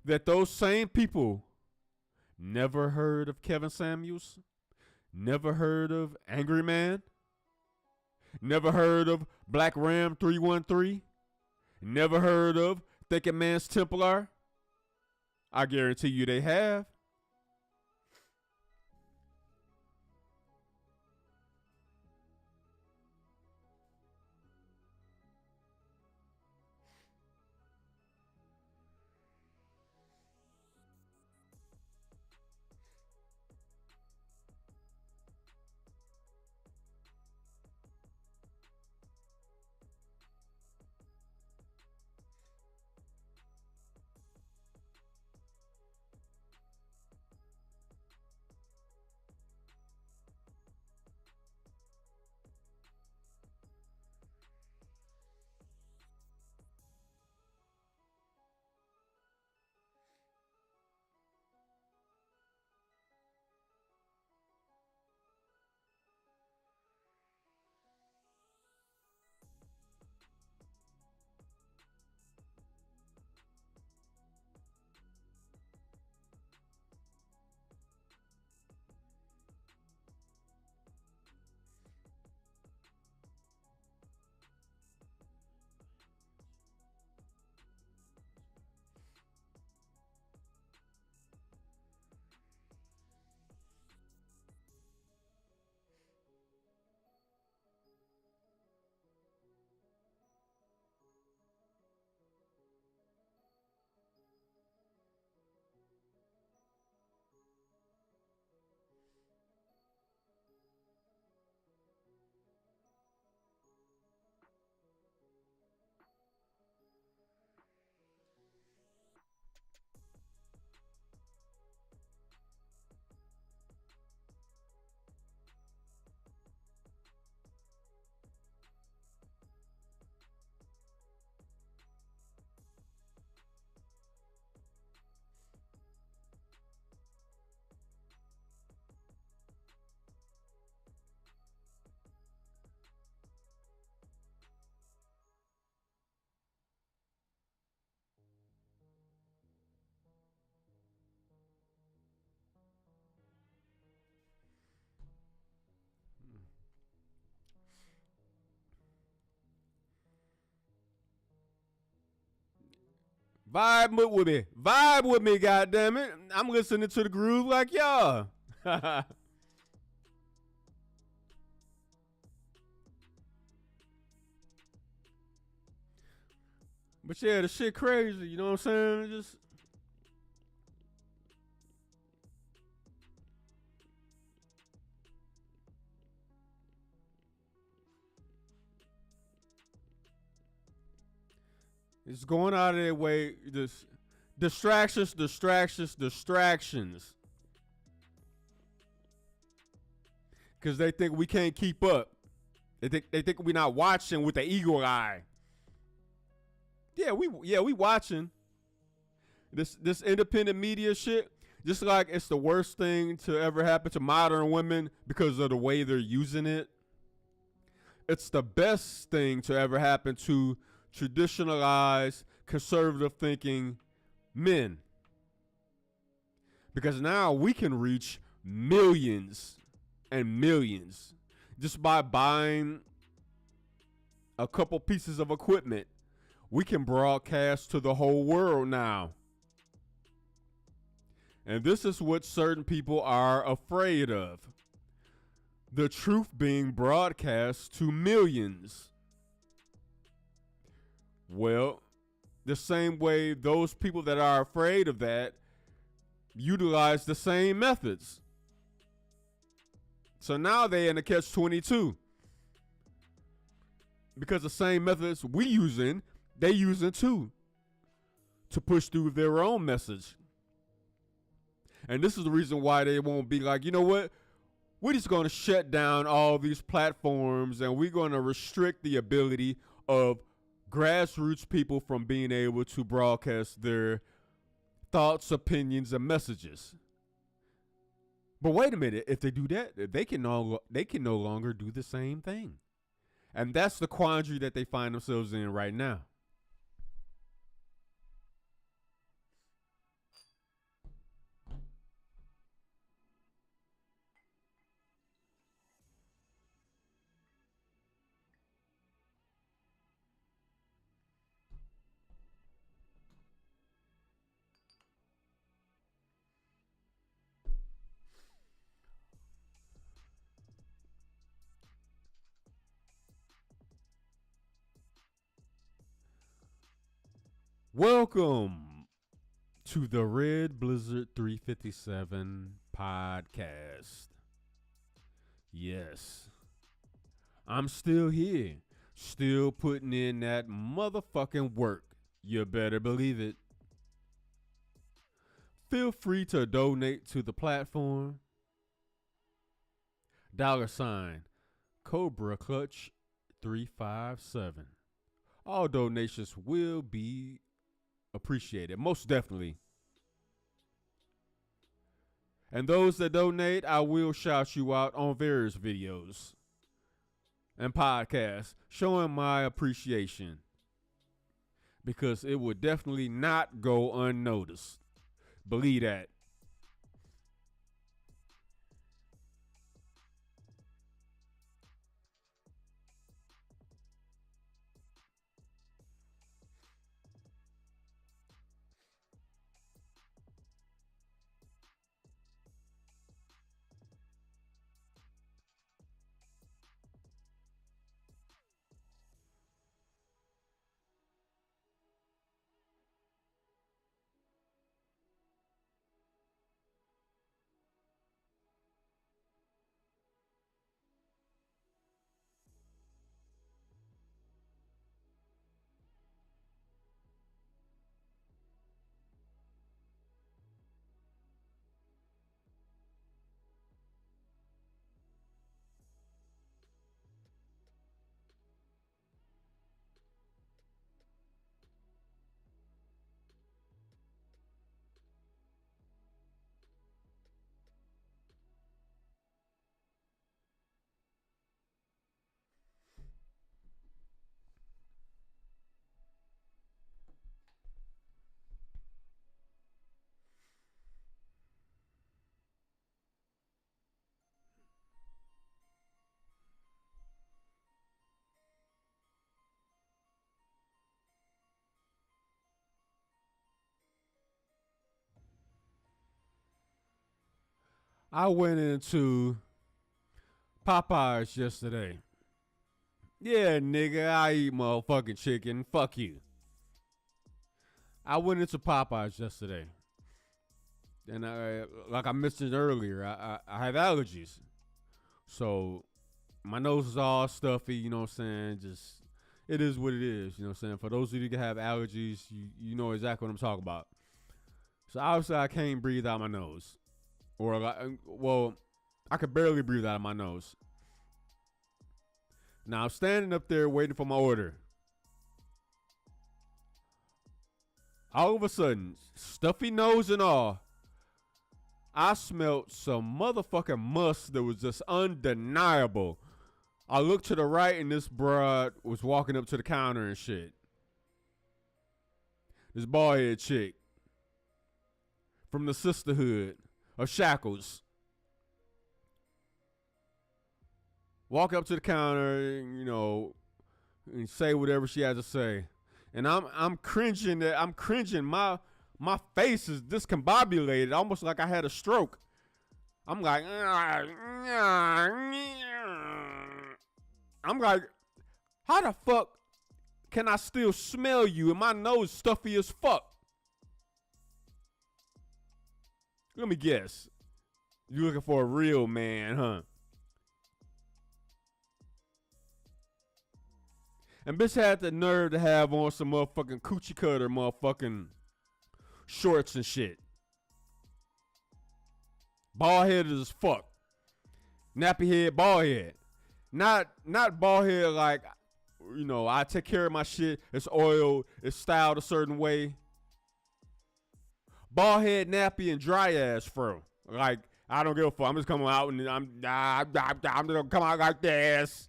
A: that those same people never heard of Kevin Samuels, never heard of Angry Man, never heard of Black Ram 313, never heard of Thinking Man's Templar? I guarantee you they have. Vibe with me, goddammit. I'm listening to the groove like y'all. But yeah, the shit crazy. You know what I'm saying? Just it's going out of their way. Just distractions. Because they think we can't keep up. They think we're not watching with the eagle eye. Yeah we watching this independent media shit. Just like it's the worst thing to ever happen to modern women because of the way they're using it. It's the best thing to ever happen to traditionalized conservative thinking men because now we can reach millions and millions just by buying a couple pieces of equipment. We can broadcast to the whole world now. And this is what certain people are afraid of. The truth being broadcast to millions. Well, the same way those people that are afraid of that utilize the same methods. So now they in a catch-22. Because the same methods we using, they using too. To push through their own message. And this is the reason why they won't be like, you know what? We're just going to shut down all these platforms and we're going to restrict the ability of grassroots people from being able to broadcast their thoughts, opinions, and messages. But wait a minute, if they do that, they can no longer do the same thing. And that's the quandary that they find themselves in right now. Welcome to the Red Blizzard 357 podcast. Yes, I'm still here, still putting in that motherfucking work. You better believe it. Feel free to donate to the platform. $ Cobra Clutch 357. All donations will be appreciated, most definitely. And those that donate, I will shout you out on various videos and podcasts showing my appreciation because it would definitely not go unnoticed. Believe that. I went into Popeyes yesterday. Yeah, nigga, I eat motherfucking chicken. Fuck you. I went into Popeyes yesterday. And like I mentioned earlier, I have allergies. So my nose is all stuffy, you know what I'm saying? Just, it is what it is, you know what I'm saying? For those of you that have allergies, you know exactly what I'm talking about. So obviously I can't breathe out my nose. Or, like, well, I could barely breathe out of my nose. Now I'm standing up there waiting for my order. All of a sudden, stuffy nose and all, I smelled some motherfucking must that was just undeniable. I looked to the right and this broad was walking up to the counter and shit. This bald head chick from the Sisterhood of Shackles. Walk up to the counter, and say whatever she has to say. And I'm cringing that I'm cringing. My face is discombobulated, almost like I had a stroke. I'm like, how the fuck can I still smell you and my nose stuffy as fuck? Let me guess. You looking for a real man, huh? And bitch had the nerve to have on some motherfucking coochie cutter motherfucking shorts and shit. Bald headed as fuck. Nappy head, bald head. Not bald head like, I take care of my shit. It's oiled. It's styled a certain way. Bald head, nappy, and dry ass fro. Like, I don't give a fuck. I'm just coming out and I'm gonna come out like this.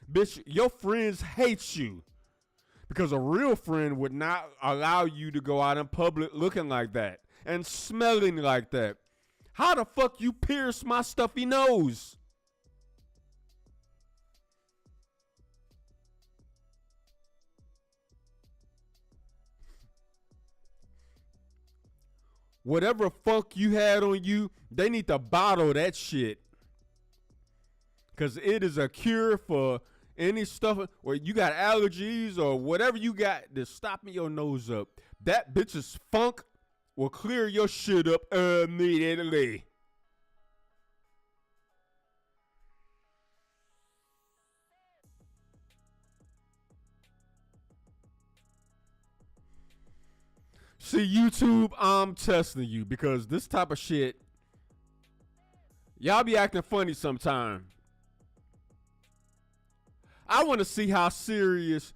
A: Bitch, your friends hate you. Because a real friend would not allow you to go out in public looking like that and smelling like that. How the fuck you pierce my stuffy nose? Whatever fuck you had on you, they need to bottle that shit. Because it is a cure for any stuff where you got allergies or whatever you got that's stopping your nose up. That bitch's funk will clear your shit up immediately. See, YouTube, I'm testing you because this type of shit, y'all be acting funny sometime. I want to see how serious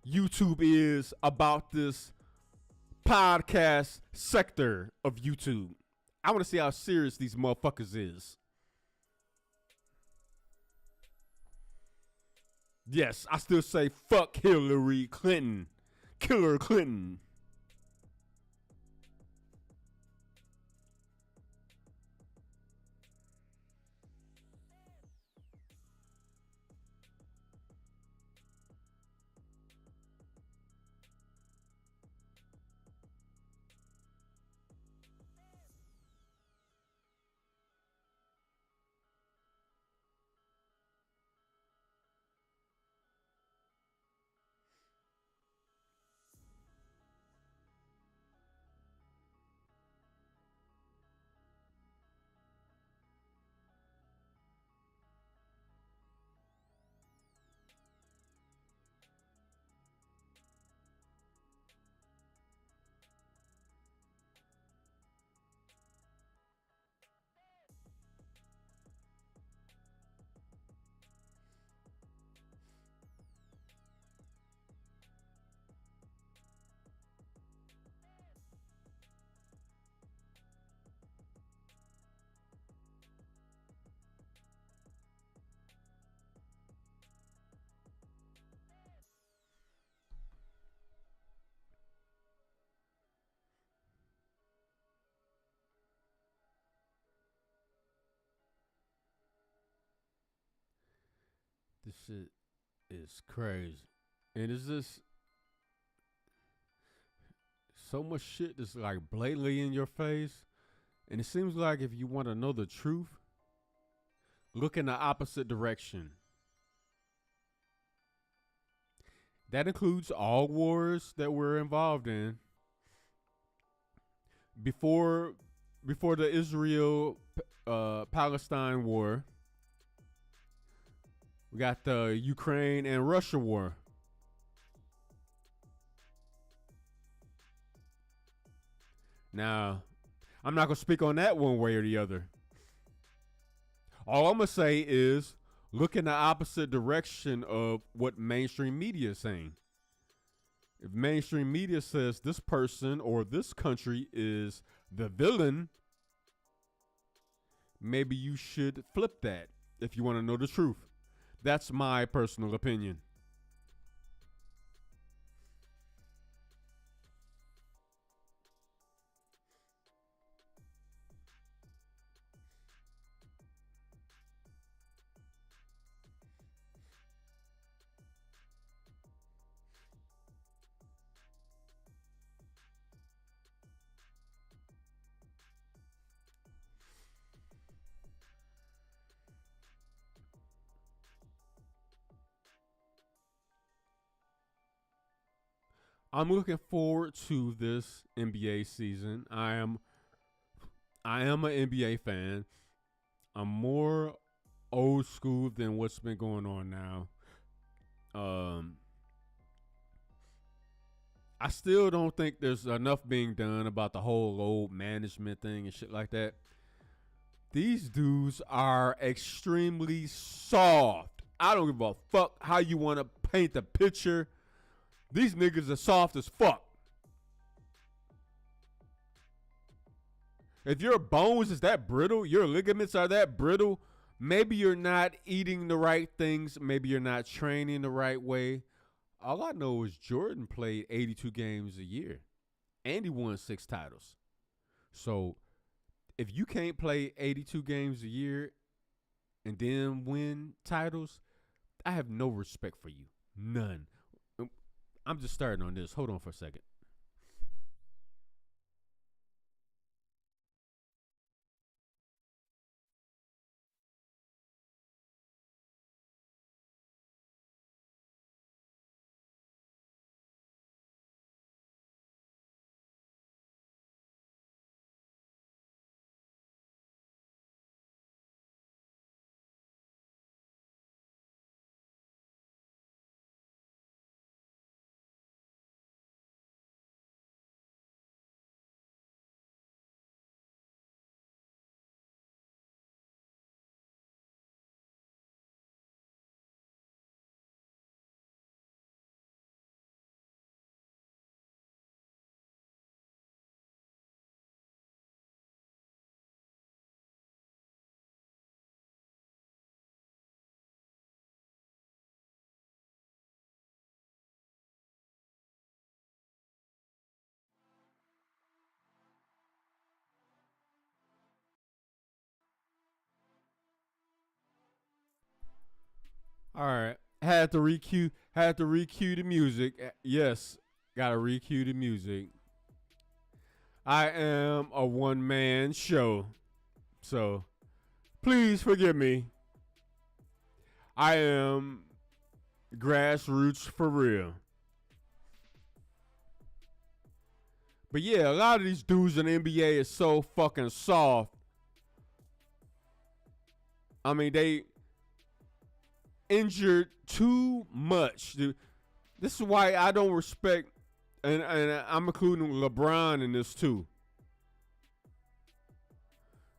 A: YouTube is about this podcast sector of YouTube. I want to see how serious these motherfuckers is. Yes, I still say fuck Hillary Clinton. Killer Clinton. This shit is crazy. And it's just so much shit that's like blatantly in your face. And it seems like if you want to know the truth, look in the opposite direction. That includes all wars that we're involved in. Before the Israel Palestine war, we got the Ukraine and Russia war. Now, I'm not going to speak on that one way or the other. All I'm going to say is look in the opposite direction of what mainstream media is saying. If mainstream media says this person or this country is the villain, maybe you should flip that if you want to know the truth. That's my personal opinion. I'm looking forward to this NBA season. I am an NBA fan. I'm more old school than what's been going on now. I still don't think there's enough being done about the whole old management thing and shit like that. These dudes are extremely soft. I don't give a fuck how you want to paint the picture. These niggas are soft as fuck. If your bones is that brittle, your ligaments are that brittle, maybe you're not eating the right things. Maybe you're not training the right way. All I know is Jordan played 82 games a year, and he won 6 titles. So if you can't play 82 games a year and then win titles, I have no respect for you. None. I'm just starting on this. Hold on for a second. All right. Had to recue the music. Yes, gotta recue the music. I am a one man show. So please forgive me. I am grassroots for real. But yeah, a lot of these dudes in the NBA is so fucking soft. I mean, they injured too much. This is why I don't respect, and I'm including LeBron in this too.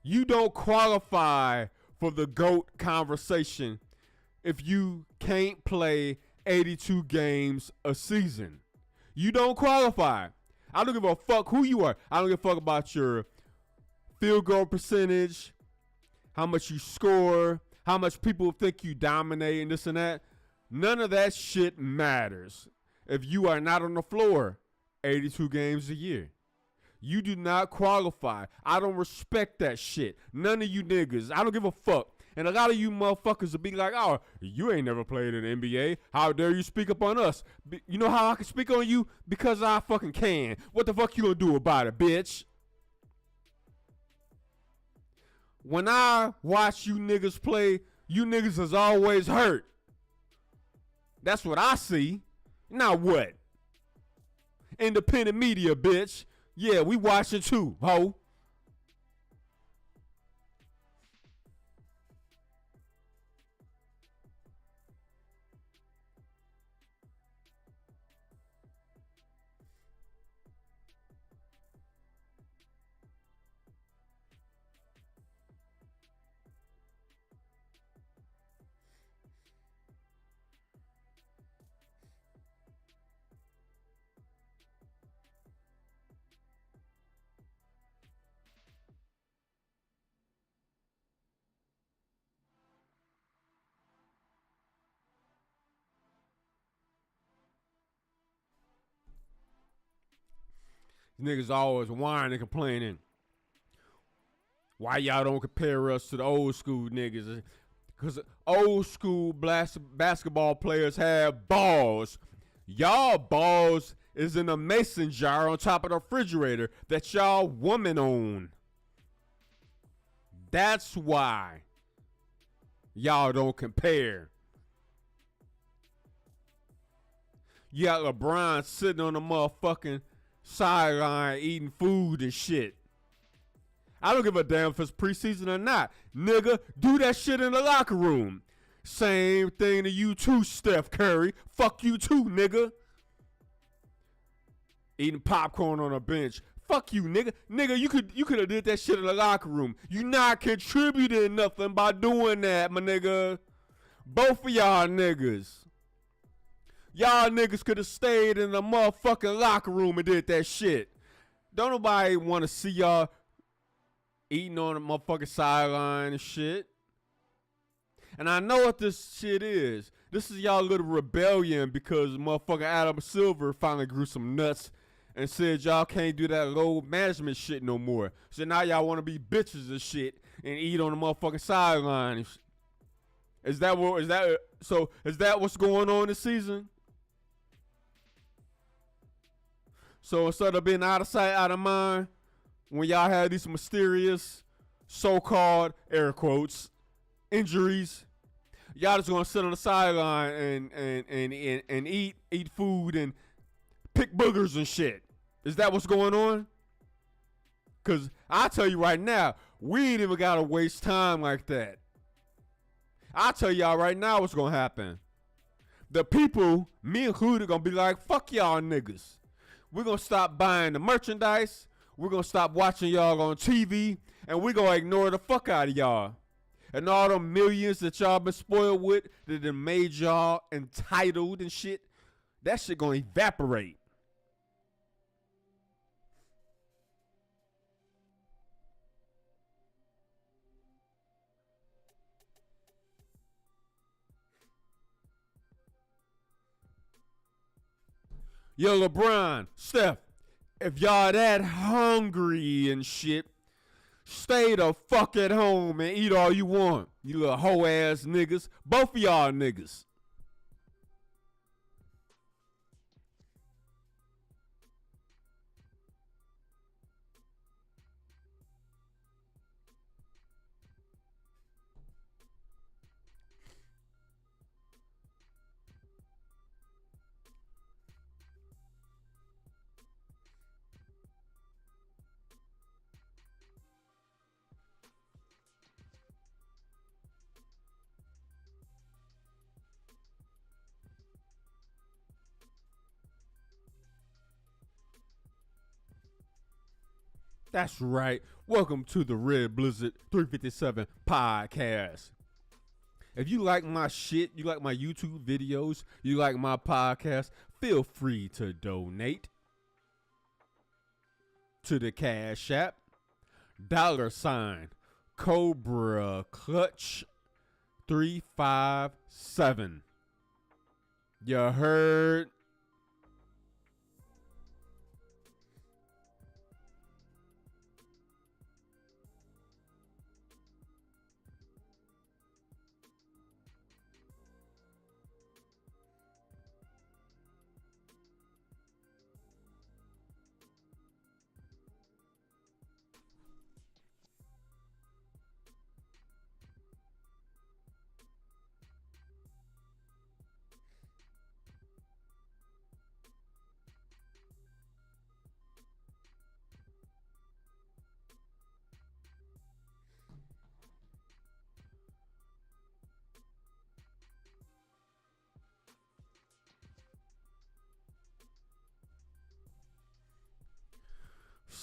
A: You don't qualify for the GOAT conversation if you can't play 82 games a season. You don't qualify. I don't give a fuck who you are. I don't give a fuck about your field goal percentage, how much you score, how much people think you dominate and this and that. None of that shit matters if you are not on the floor 82 games a year. You do not qualify. I don't respect that shit. None of you niggas. I don't give a fuck. And a lot of you motherfuckers will be like, oh, you ain't never played in the NBA. How dare you speak up on us? You know how I can speak on you? Because I fucking can. What the fuck you gonna do about it, bitch? When I watch you niggas play, you niggas is always hurt. That's what I see. Now what? Independent media, bitch. Yeah, we watching too, ho. Niggas always whining and complaining. Why y'all don't compare us to the old school niggas? Because old school basketball players have balls. Y'all balls is in a mason jar on top of the refrigerator that y'all woman own. That's why y'all don't compare. You got LeBron sitting on the motherfucking sideline eating food and shit. I don't give a damn if it's preseason or not. Nigga, do that shit in the locker room. Same thing to you too, Steph Curry. Fuck you too, nigga. Eating popcorn on a bench. Fuck you, nigga. Nigga, you could have did that shit in the locker room. You not contributing nothing by doing that, my nigga. Both of y'all niggas. Y'all niggas could have stayed in the motherfucking locker room and did that shit. Don't nobody want to see y'all eating on the motherfucking sideline and shit. And I know what this shit is. This is y'all little rebellion because motherfucking Adam Silver finally grew some nuts and said y'all can't do that low management shit no more. So now y'all want to be bitches and shit and eat on the motherfucking sideline. Is that what's going on this season? So instead of being out of sight, out of mind, when y'all had these mysterious so-called, air quotes, injuries, y'all just gonna sit on the sideline and eat food and pick boogers and shit. Is that what's going on? Because I tell you right now, we ain't even gotta waste time like that. I tell y'all right now what's gonna happen. The people, me included, gonna be like, fuck y'all niggas. We're going to stop buying the merchandise. We're going to stop watching y'all on TV. And we're going to ignore the fuck out of y'all. And all them millions that y'all been spoiled with that done made y'all entitled and shit, that shit going to evaporate. Yo, LeBron, Steph, if y'all that hungry and shit, stay the fuck at home and eat all you want. You little hoe ass niggas. Both of y'all niggas. That's right. Welcome to the Red Blizzard 357 podcast. If you like my shit, you like my YouTube videos, you like my podcast, feel free to donate to the Cash App, $ Cobra Clutch 357. You heard?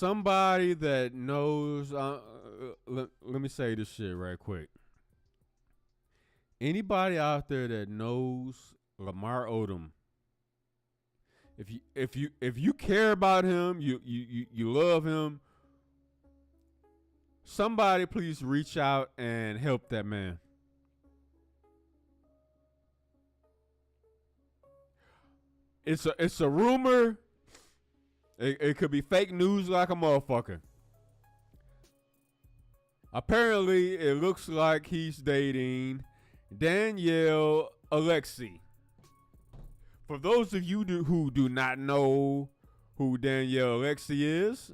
A: somebody that knows. Let me say this shit right quick. Anybody out there that knows Lamar Odom, if you care about him, you love him. Somebody please reach out and help that man. It's a rumor. It could be fake news like a motherfucker. Apparently, it looks like he's dating Danielle Alexi. For those of you who do not know who Danielle Alexi is,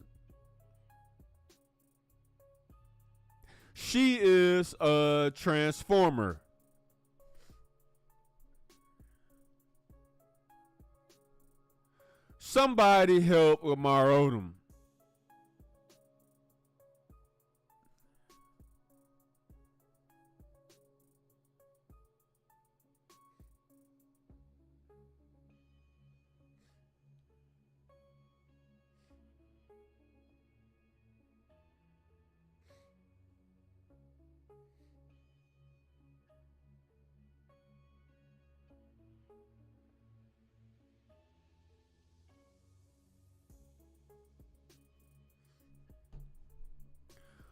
A: she is a transformer. Somebody help Lamar Odom.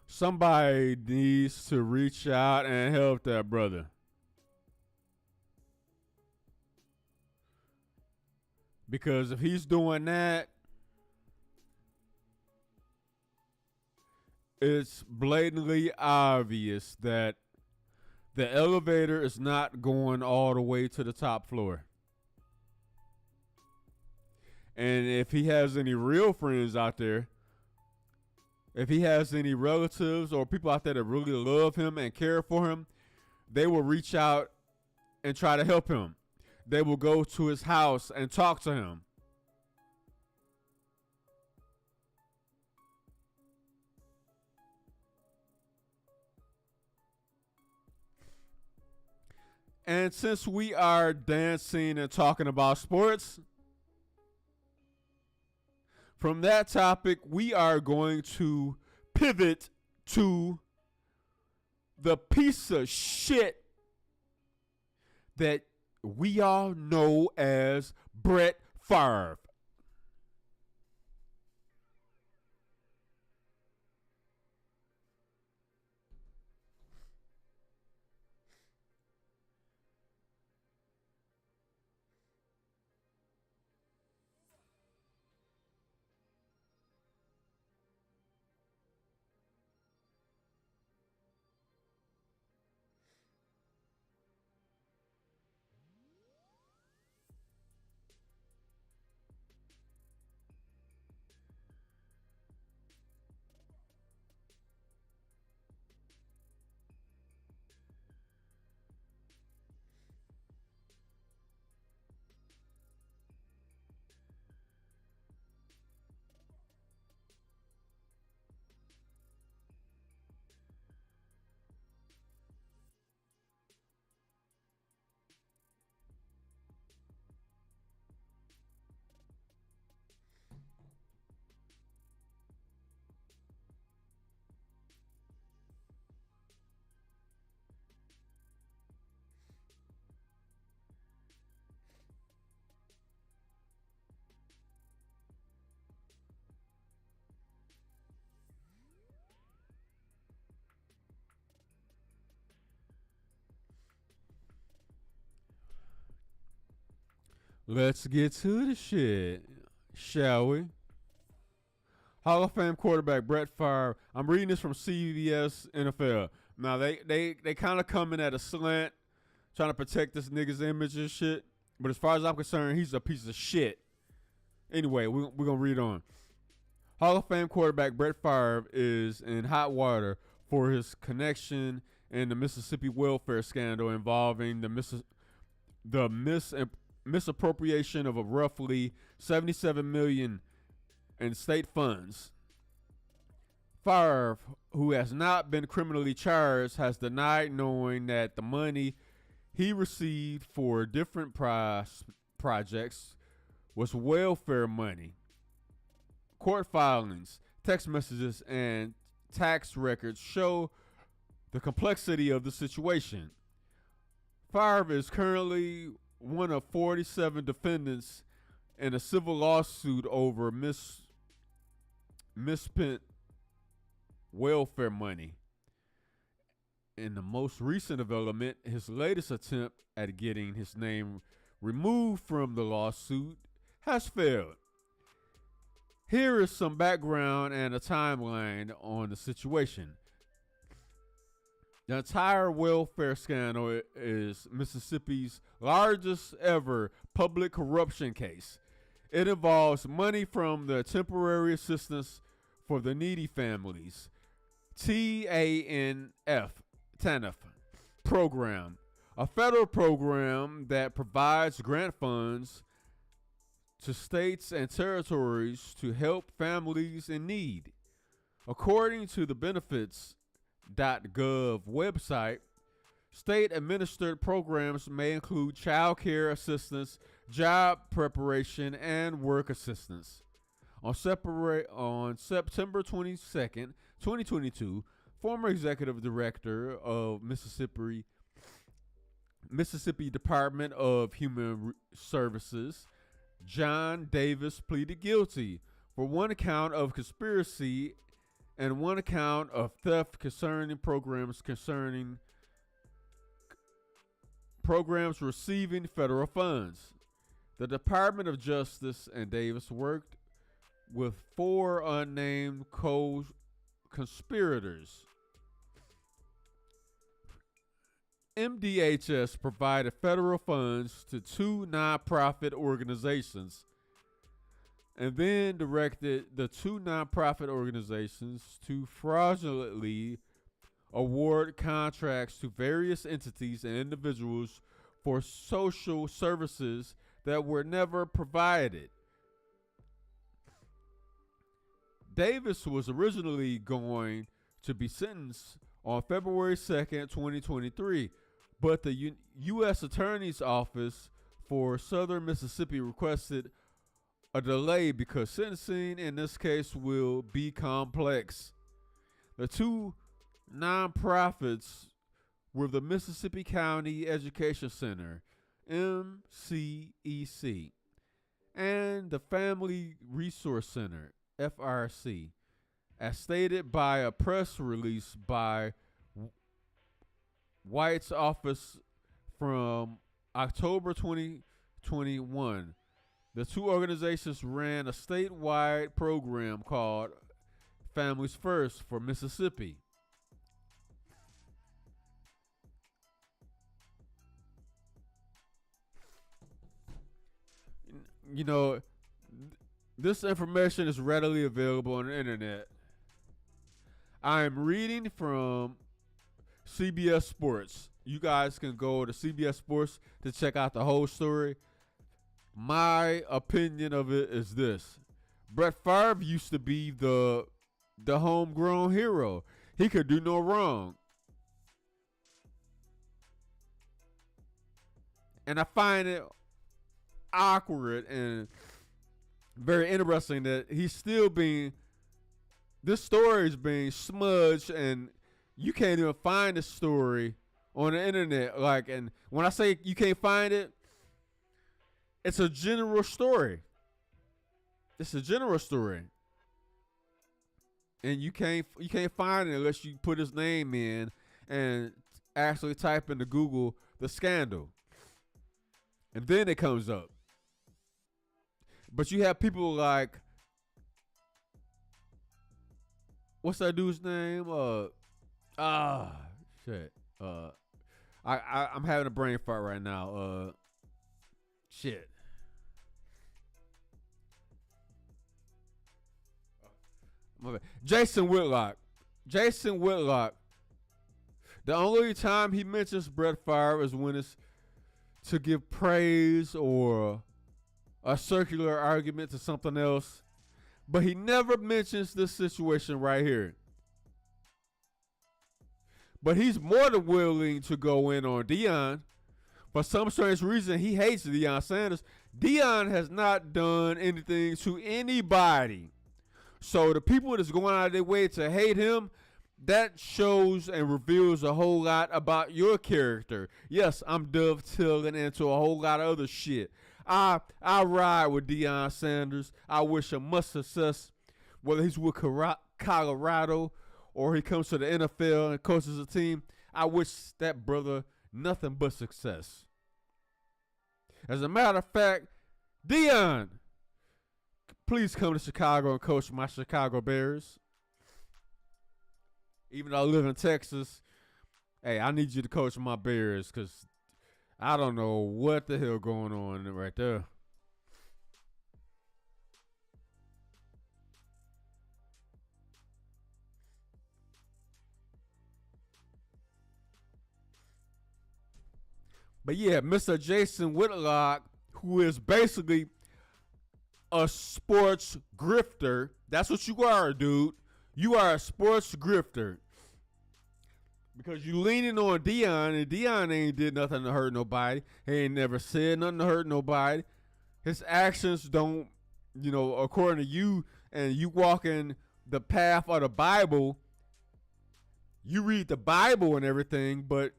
A: Somebody needs to reach out and help that brother. Because if he's doing that, it's blatantly obvious that the elevator is not going all the way to the top floor. And if he has any real friends out there, if he has any relatives or people out there that really love him and care for him, they will reach out and try to help him. They will go to his house and talk to him. And since we are dancing and talking about sports, from that topic, we are going to pivot to the piece of shit that we all know as Brett Favre. Let's get to the shit, shall we? Hall of Fame quarterback Brett Favre. I'm reading this from CBS NFL. Now they kind of coming at a slant, trying to protect this nigga's image and shit. But as far as I'm concerned, he's a piece of shit. Anyway, we're gonna read on. Hall of Fame quarterback Brett Favre is in hot water for his connection in the Mississippi welfare scandal involving the misappropriation of a roughly $77 million in state funds. Favre, who has not been criminally charged, has denied knowing that the money he received for different projects was welfare money. Court filings text messages and tax records show the complexity of the situation. Favre is currently one of 47 defendants in a civil lawsuit over misspent welfare money. In the most recent development, his latest attempt at getting his name removed from the lawsuit has failed. Here is some background and a timeline on the situation. The entire welfare scandal is Mississippi's largest ever public corruption case. It involves money from the Temporary Assistance for the Needy Families, TANF program, a federal program that provides grant funds to states and territories to help families in need. According to the benefits.gov website, state-administered programs may include child care assistance, job preparation, and work assistance. On September 22nd, 2022, former executive director of Mississippi Department of Human Services, John Davis, pleaded guilty for one count of conspiracy and one account of theft concerning programs receiving federal funds. The Department of Justice and Davis worked with 4 unnamed co-conspirators. MDHS provided federal funds to 2 nonprofit organizations and then directed the 2 nonprofit organizations to fraudulently award contracts to various entities and individuals for social services that were never provided. Davis was originally going to be sentenced on February 2nd, 2023, but the U.S. Attorney's Office for Southern Mississippi requested a delay because sentencing in this case will be complex. The 2 nonprofits were the Mississippi County Education Center, MCEC, and the Family Resource Center, FRC, as stated by a press release by White's office from October 2021. The 2 organizations ran a statewide program called Families First for Mississippi. You know, this information is readily available on the internet. I am reading from CBS Sports. You guys can go to CBS Sports to check out the whole story. My opinion of it is this. Brett Favre used to be the homegrown hero. He could do no wrong. And I find it awkward and very interesting that this story is being smudged and you can't even find the story on the internet. Like, and when I say you can't find it, it's a general story. It's a general story. And you can't find it unless you put his name in and actually type into Google the scandal. And then it comes up. But you have people like, what's that dude's name? Shit. I'm having a brain fart right now. Shit. Jason Whitlock. The only time he mentions Brett Favre is when it's to give praise or a circular argument to something else. But he never mentions this situation right here. But he's more than willing to go in on Deion. For some strange reason, he hates Deion Sanders. Deion has not done anything to anybody. So the people that's going out of their way to hate him, that shows and reveals a whole lot about your character. Yes, I'm dovetailing into a whole lot of other shit. I ride with Deion Sanders. I wish him much success, whether he's with Colorado or he comes to the NFL and coaches a team. I wish that brother nothing but success. As a matter of fact, Deion, please come to Chicago and coach my Chicago Bears. Even though I live in Texas, hey, I need you to coach my Bears because I don't know what the hell going on right there. But yeah, Mr. Jason Whitlock, who is basically a sports grifter. That's what you are, dude. You are a sports grifter. Because you leaning on Deion, and Deion ain't did nothing to hurt nobody. He ain't never said nothing to hurt nobody. His actions don't, according to you, and you walking the path of the Bible, you read the Bible and everything, but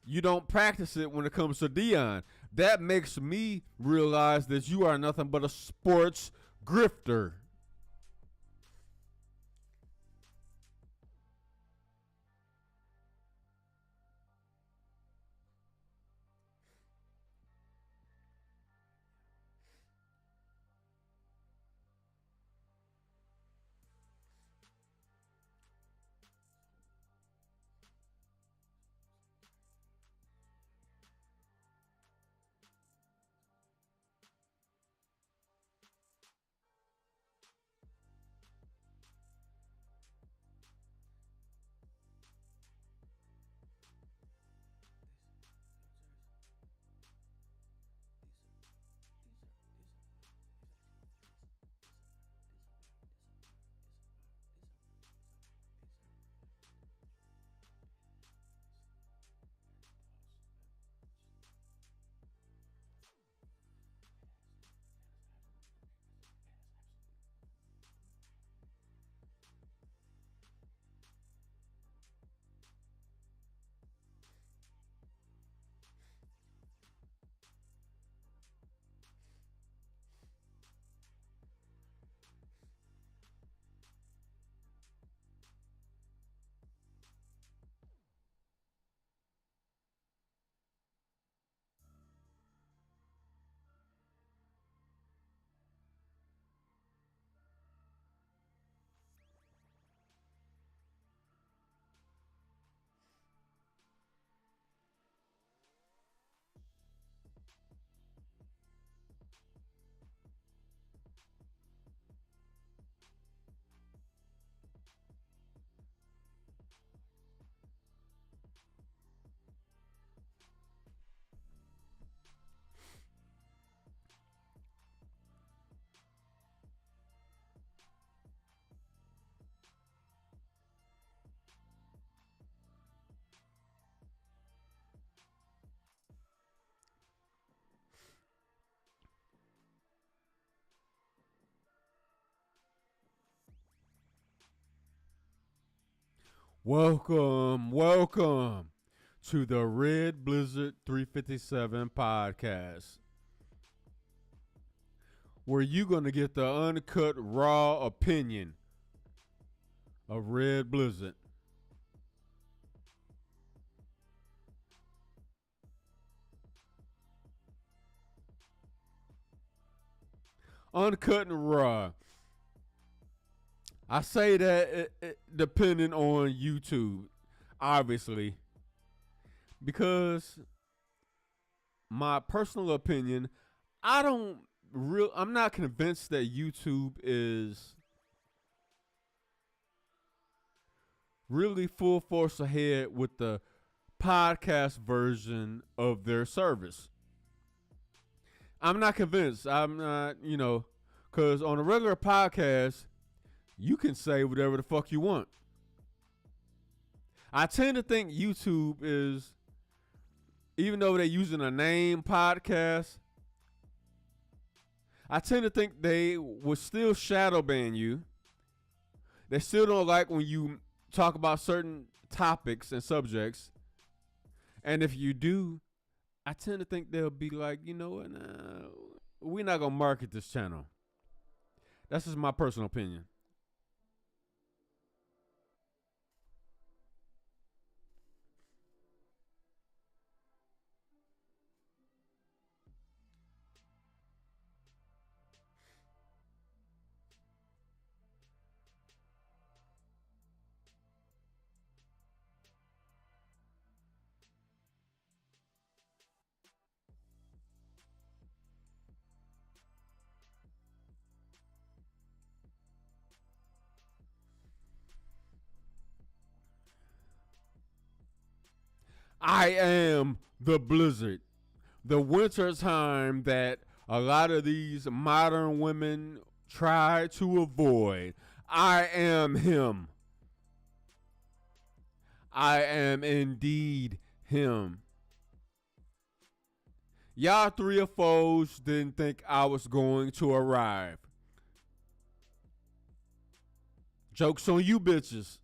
A: you don't practice it when it comes to Deion. That makes me realize that you are nothing but a sports grifter. Welcome to the Red Blizzard 357 podcast, where you're going to get the uncut, raw opinion of Red Blizzard. Uncut and raw. I say that depending on YouTube, obviously, because my personal opinion, I'm not convinced that YouTube is really full force ahead with the podcast version of their service. I'm not convinced. I'm not, because on a regular podcast, you can say whatever the fuck you want. I tend to think YouTube is, even though they're using a name podcast, I tend to think they would still shadow ban you. They still don't like when you talk about certain topics and subjects. And if you do, I tend to think they'll be like, you know what, nah, we're not gonna market this channel. That's just my personal opinion. I am the blizzard. The winter time that a lot of these modern women try to avoid. I am him. I am indeed him. Y'all three or foes didn't think I was going to arrive. Joke's on you bitches.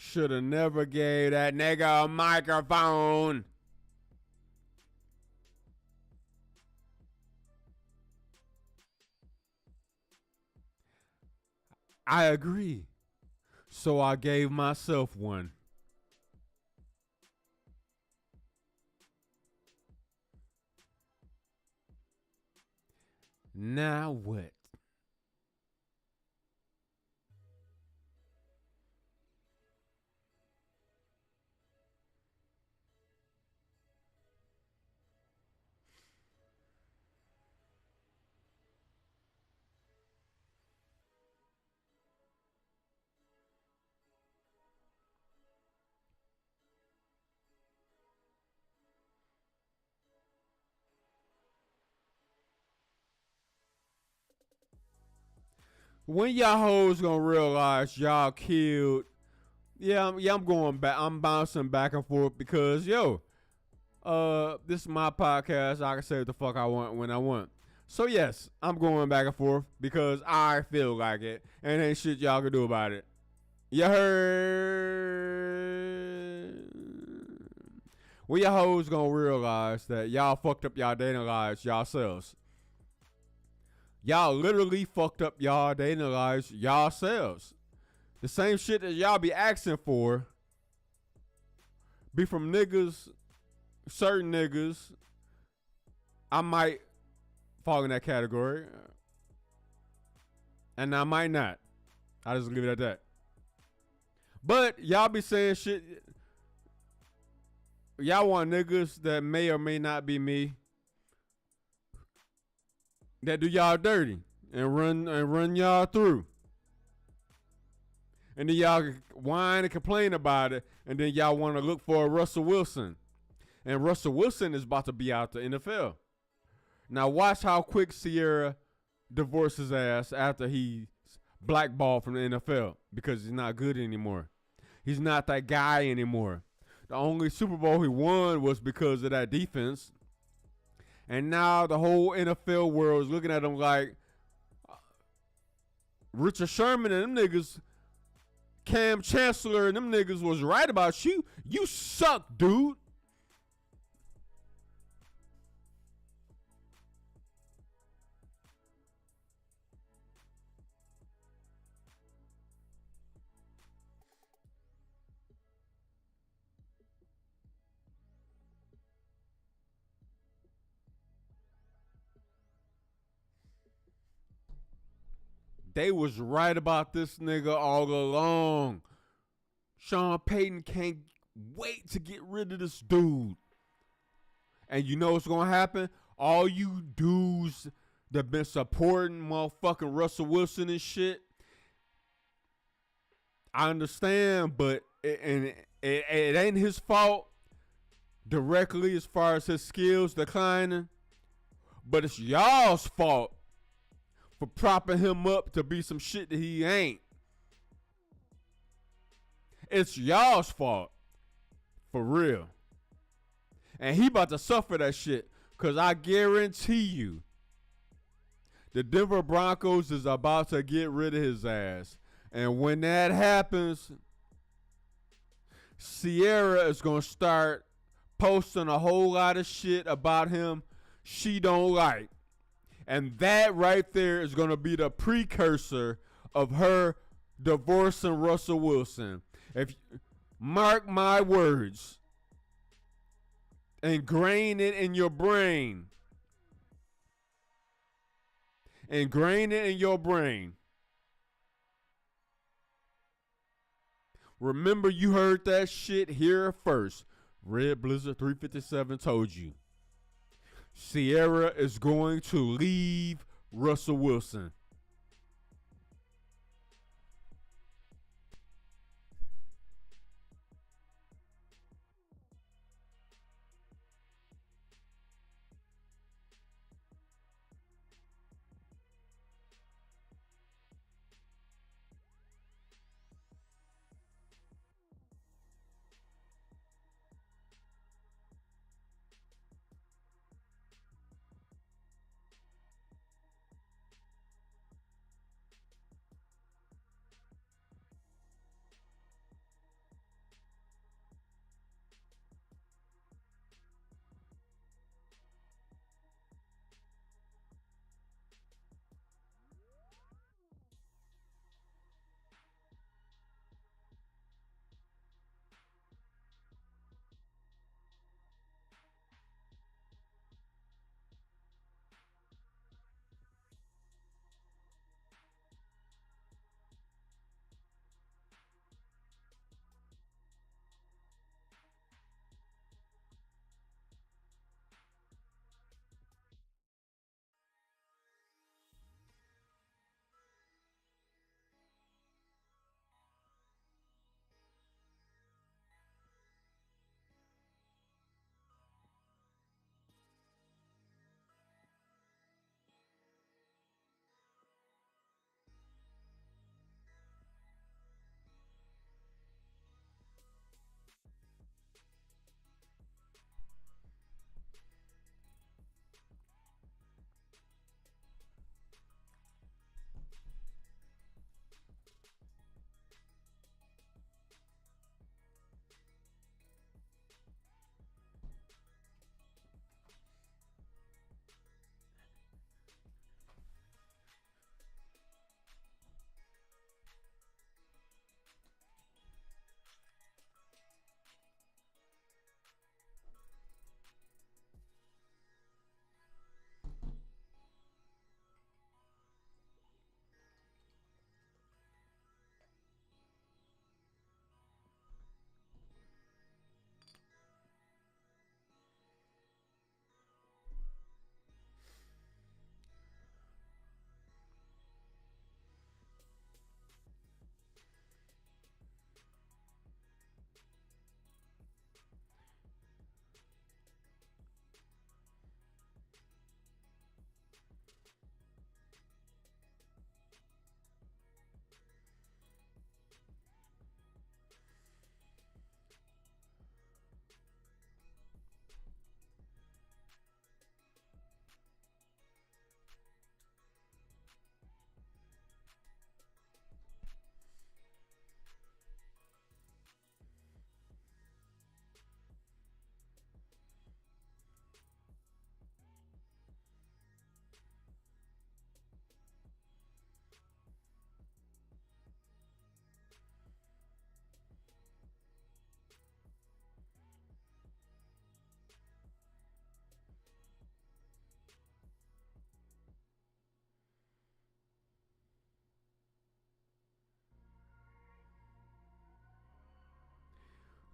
A: Shoulda never gave that nigga a microphone. I agree. So I gave myself one. Now what? When y'all hoes gonna realize y'all killed? I'm going back. I'm bouncing back and forth because this is my podcast. I can say what the fuck I want when I want. So yes, I'm going back and forth because I feel like it, and ain't shit y'all can do about it. You heard? When y'all hoes gonna realize that y'all fucked up y'all dating lives yourselves? Y'all literally fucked up y'all dating lives yourselves. The same shit that y'all be asking for be from niggas, certain niggas. I might fall in that category, and I might not. I just leave it at that. But y'all be saying shit. Y'all want niggas that may or may not be me, that do y'all dirty and run y'all through. And then y'all whine and complain about it, and then y'all want to look for Russell Wilson. And Russell Wilson is about to be out the NFL. Now watch how quick Sierra divorced his ass after he's blackballed from the NFL because he's not good anymore. He's not that guy anymore. The only Super Bowl he won was because of that defense. And now the whole NFL world is looking at him like Richard Sherman and them niggas, Cam Chancellor and them niggas was right about you. You suck, dude. They was right about this nigga all along. Sean Payton can't wait to get rid of this dude. And you know what's going to happen? All you dudes that been supporting motherfucking Russell Wilson and shit, I understand, but it ain't his fault directly as far as his skills declining, but it's y'all's fault for propping him up to be some shit that he ain't. It's y'all's fault. For real. And he about to suffer that shit. Because I guarantee you, the Denver Broncos is about to get rid of his ass. And when that happens, Sierra is going to start posting a whole lot of shit about him she don't like. And that right there is going to be the precursor of her divorcing Russell Wilson. If mark my words, ingrain it in your brain. Ingrain it in your brain. Remember, you heard that shit here first. Red Blizzard 357 told you. Sierra is going to leave Russell Wilson.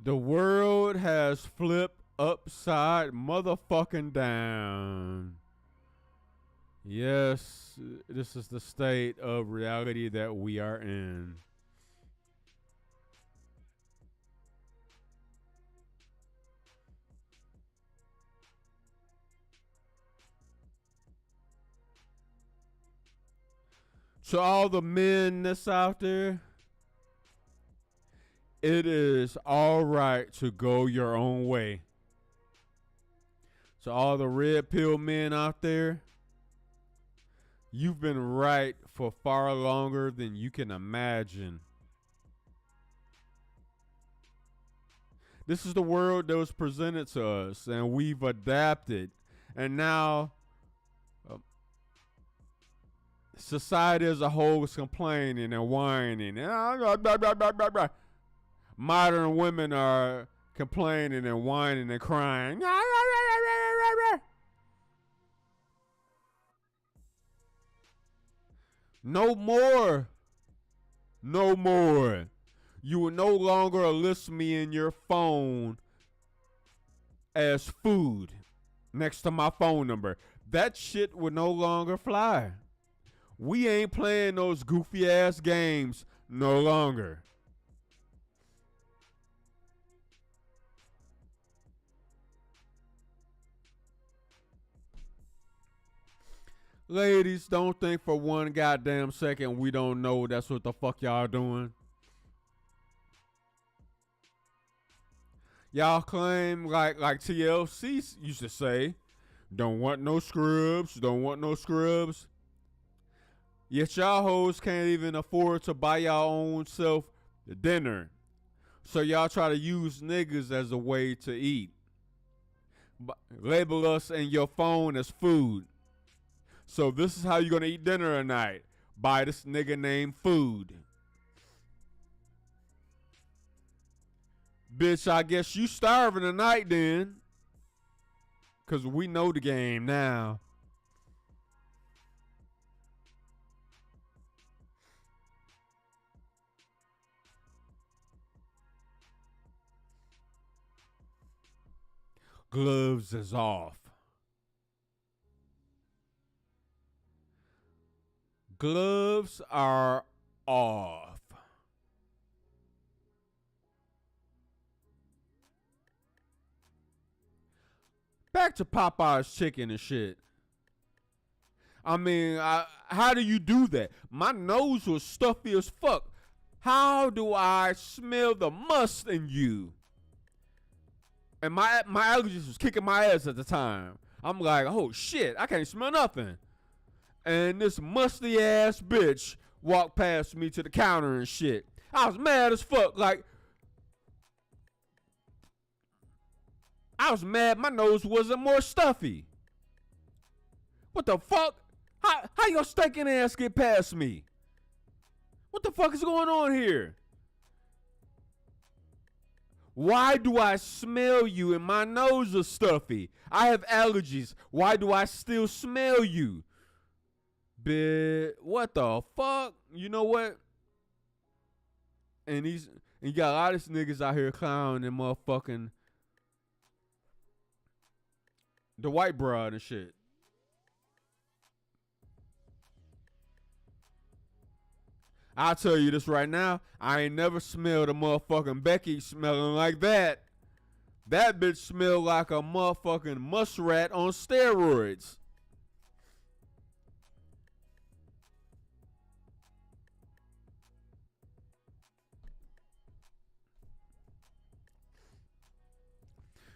A: The world has flipped upside motherfucking down. Yes, this is the state of reality that we are in. To all the men that's out there, it is all right to go your own way. To all the red pill men out there, you've been right for far longer than you can imagine. This is the world that was presented to us, and we've adapted. And now, society as a whole is complaining and whining. Modern women are complaining and whining and crying. No more. No more. You will no longer list me in your phone as food next to my phone number. That shit will no longer fly. We ain't playing those goofy ass games no longer. Ladies, don't think for one goddamn second we don't know that's what the fuck y'all doing. Y'all claim like TLC used to say, don't want no scrubs, don't want no scrubs. Yet y'all hoes can't even afford to buy y'all own self dinner. So y'all try to use niggas as a way to eat. Label us in your phone as food. So this is how you're going to eat dinner tonight. By this nigga named Food. Bitch, I guess you starving tonight then. Because we know the game now. Gloves is off. Gloves are off. Back to Popeye's chicken and shit. I mean, how do you do that? My nose was stuffy as fuck. How do I smell the must in you? And my allergies was kicking my ass at the time. I'm like, oh shit, I can't smell nothing. And this musty ass bitch walked past me to the counter and shit. I was mad as fuck. Like, I was mad my nose wasn't more stuffy. What the fuck? How your stinking ass get past me? What the fuck is going on here? Why do I smell you and my nose is stuffy? I have allergies. Why do I still smell you? Bitch, what the fuck? You know what? And you got a lot of these niggas out here clowning and motherfucking the white broad and shit. I'll tell you this right now. I ain't never smelled a motherfucking Becky smelling like that. That bitch smelled like a motherfucking muskrat on steroids.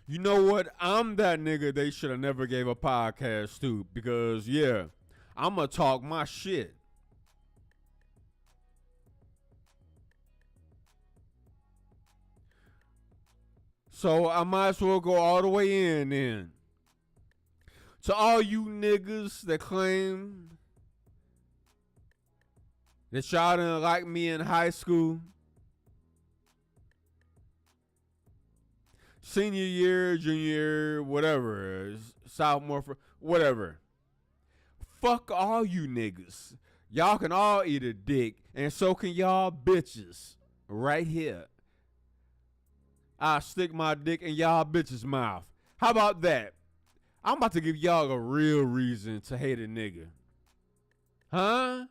A: You know what? I'm that nigga they should have never gave a podcast to because, yeah, I'm going to talk my shit. So I might as well go all the way in then. To all you niggas that claim that y'all didn't like me in high school, senior year, junior year, whatever, sophomore, whatever. Fuck all you niggas. Y'all can all eat a dick, and so can y'all bitches right here. I stick my dick in y'all bitches' mouth. How about that? I'm about to give y'all a real reason to hate a nigga. Huh?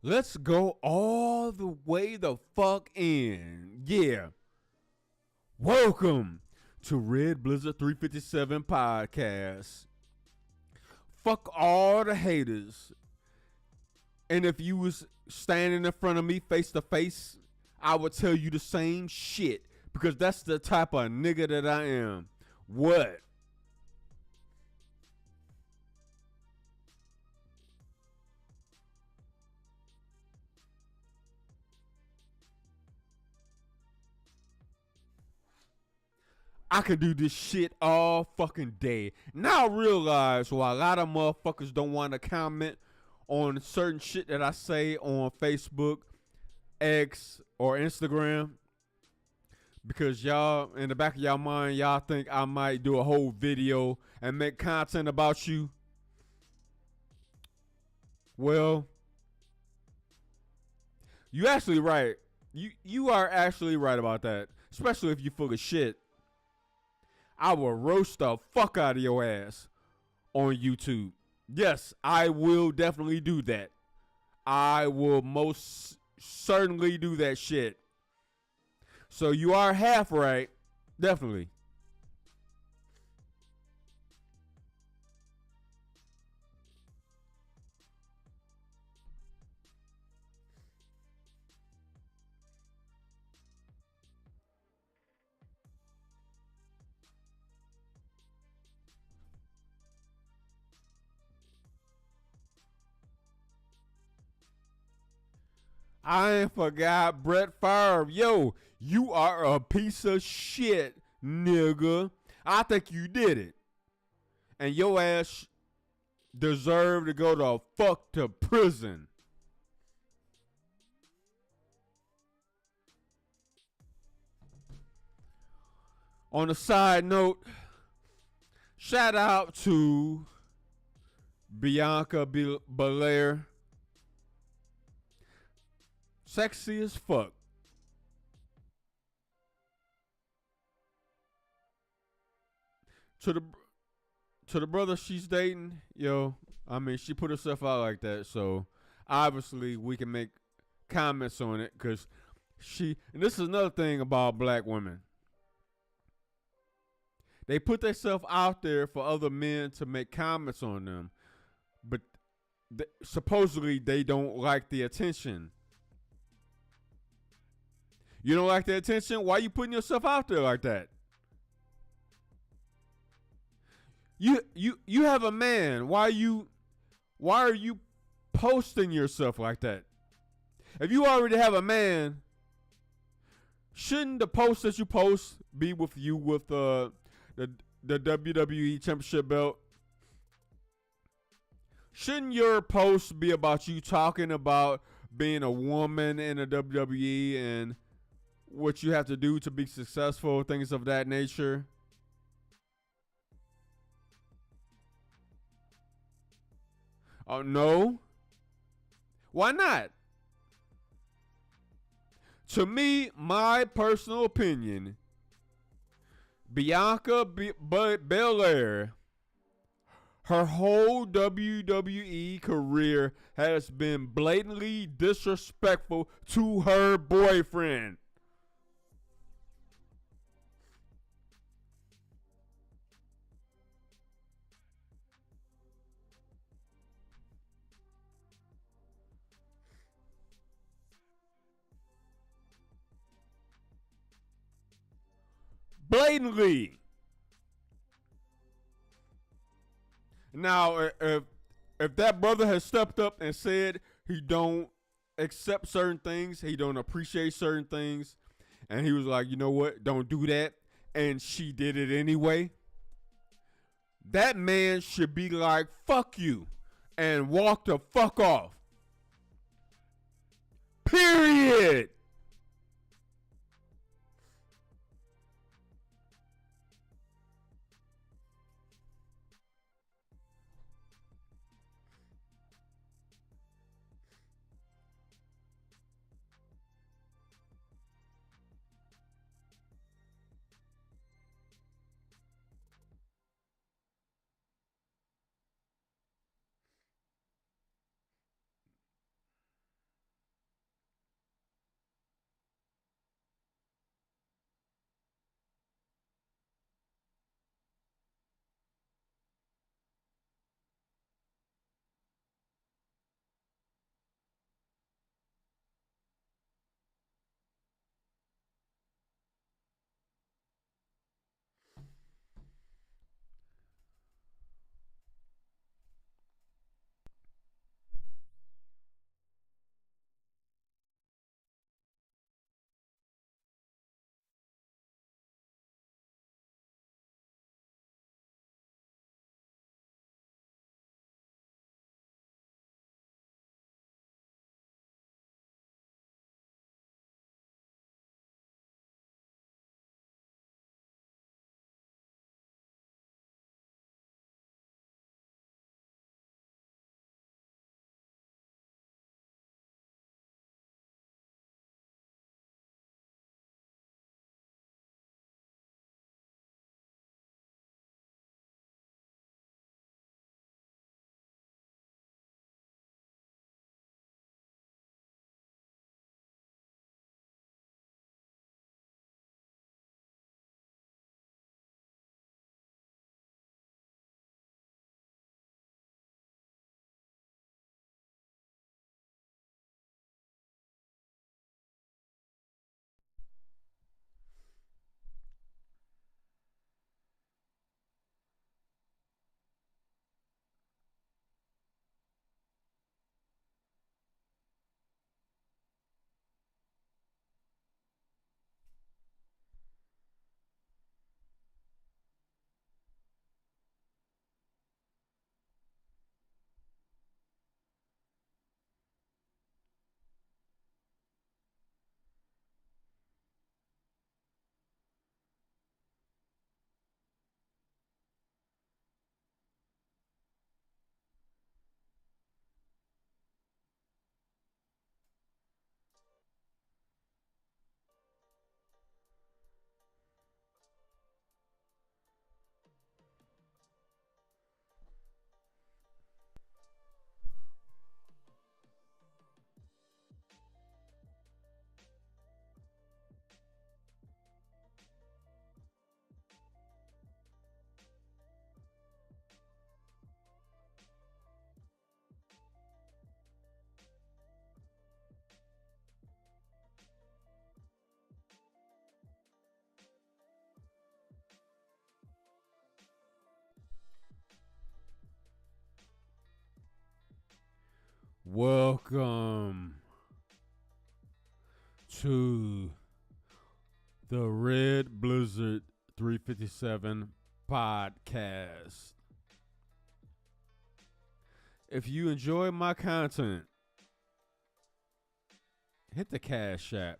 A: Let's go all the way the fuck in. Yeah. Welcome to Red Blizzard 357 Podcast. Fuck all the haters. And if you was standing in front of me face to face, I would tell you the same shit. Because that's the type of nigga that I am. What? I can do this shit all fucking day. Now I realize why a lot of motherfuckers don't want to comment on certain shit that I say on Facebook, X, or Instagram. Because y'all, in the back of y'all mind, y'all think I might do a whole video and make content about you. Well, you actually right. You are actually right about that. Especially if you full of shit. I will roast the fuck out of your ass on YouTube. Yes, I will definitely do that. I will most certainly do that shit. So you are half right. Definitely. I ain't forgot Brett Favre. Yo, you are a piece of shit, nigga. I think you did it. And your ass deserve to go the fuck to prison. On a side note, shout out to Bianca Belair. Sexy as fuck. To the brother she's dating, yo, I mean, she put herself out like that, so obviously we can make comments on it because and this is another thing about black women. They put themselves out there for other men to make comments on them, but supposedly they don't like the attention. You don't like the attention? Why are you putting yourself out there like that? You have a man. Why are you posting yourself like that? If you already have a man, shouldn't the post that you post be with you with the WWE Championship belt? Shouldn't your post be about you talking about being a woman in the WWE and what you have to do to be successful, things of that nature? Oh, no? Why not? To me, my personal opinion, Bianca Belair, her whole WWE career has been blatantly disrespectful to her boyfriend. Blatantly. Now, if that brother has stepped up and said he don't accept certain things, he don't appreciate certain things, and he was like, you know what, don't do that, and she did it anyway, that man should be like, fuck you, and walk the fuck off. Period. Welcome to the Red Blizzard 357 podcast. If you enjoy my content, hit the Cash App,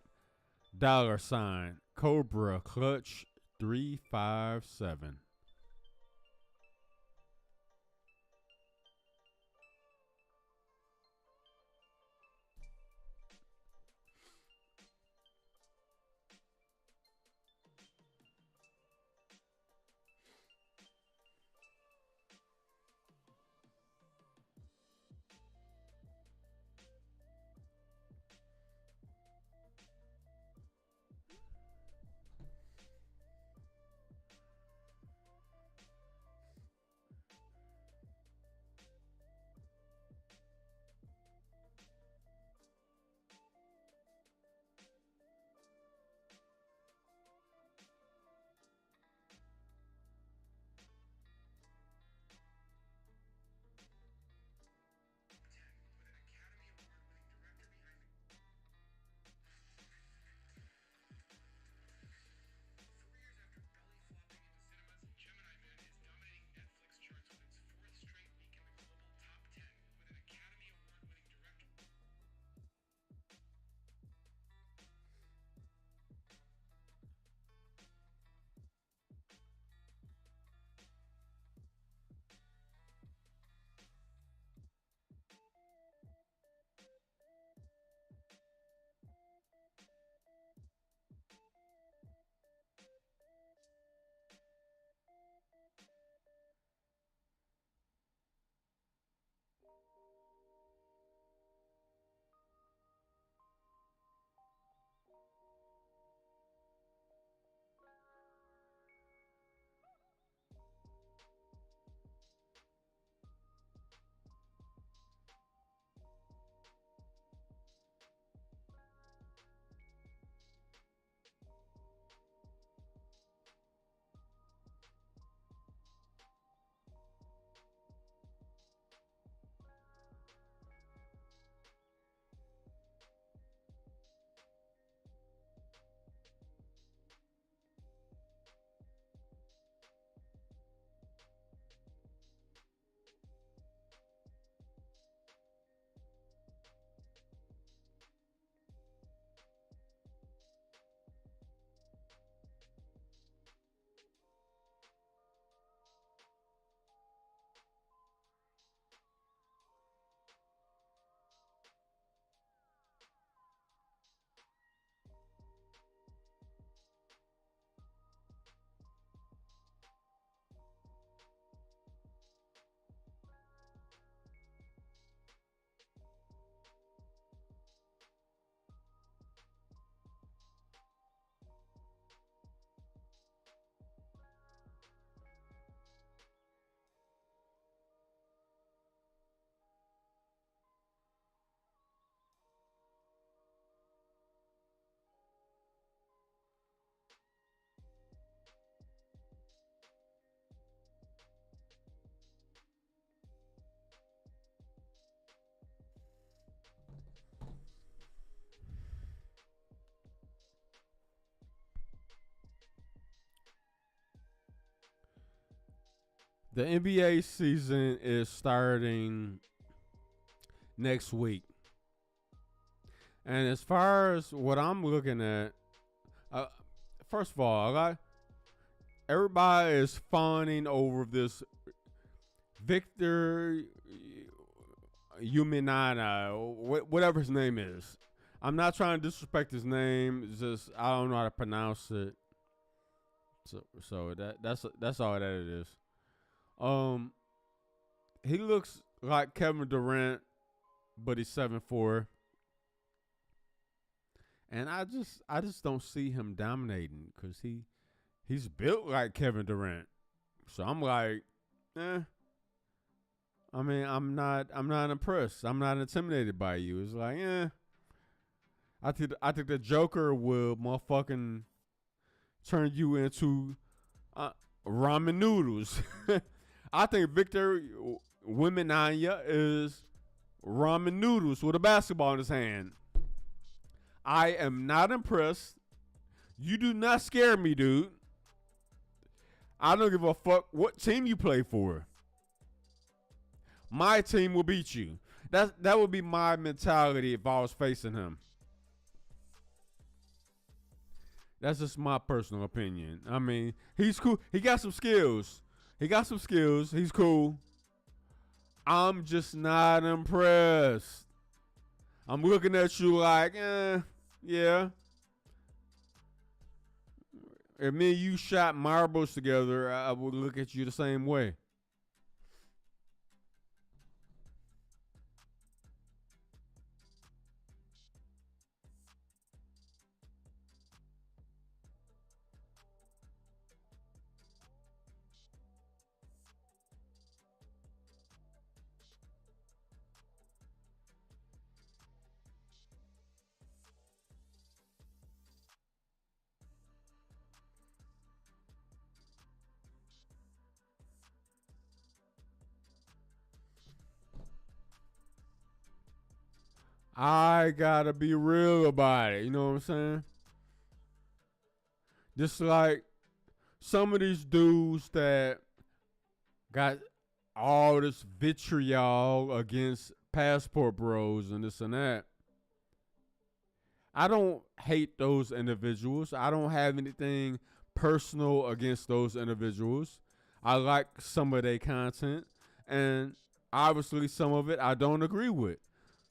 A: $ Cobra Clutch 357. The NBA season is starting next week. And as far as what I'm looking at, uh, first of all, everybody is fawning over this Victor Uminana, whatever his name is. I'm not trying to disrespect his name. It's just I don't know how to pronounce it. So that's all that it is. He looks like Kevin Durant, but he's 7'4". And I just don't see him dominating because he's built like Kevin Durant. So I'm like, I mean, I'm not impressed. I'm not intimidated by you. It's like, I think the Joker will motherfucking turn you into ramen noodles. I think Victor Wembanyama is ramen noodles with a basketball in his hand. I am not impressed. You do not scare me, dude. I don't give a fuck what team you play for. My team will beat you. That would be my mentality if I was facing him. That's just my personal opinion. I mean, he's cool. He got some skills. He's cool. I'm just not impressed. I'm looking at you like, yeah. If me and you shot marbles together, I would look at you the same way. I gotta be real about it. You know what I'm saying? Just like some of these dudes that got all this vitriol against passport bros and this and that. I don't hate those individuals. I don't have anything personal against those individuals. I like some of their content, and obviously some of it I don't agree with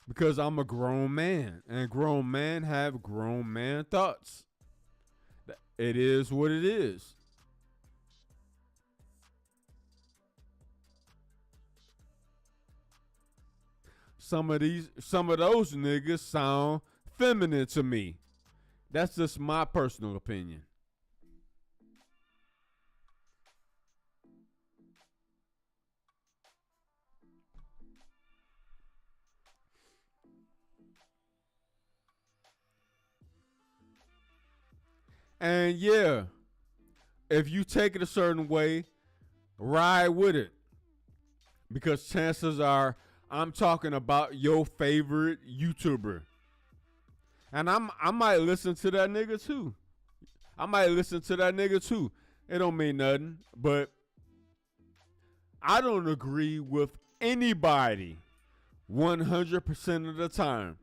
A: because I'm a grown man, and grown men have grown man thoughts. It is what it is. Some of those niggas sound feminine to me. That's just my personal opinion. And yeah, if you take it a certain way, ride with it. Because chances are I'm talking about your favorite YouTuber. And I might listen to that nigga too. It don't mean nothing. But I don't agree with anybody 100% of the time.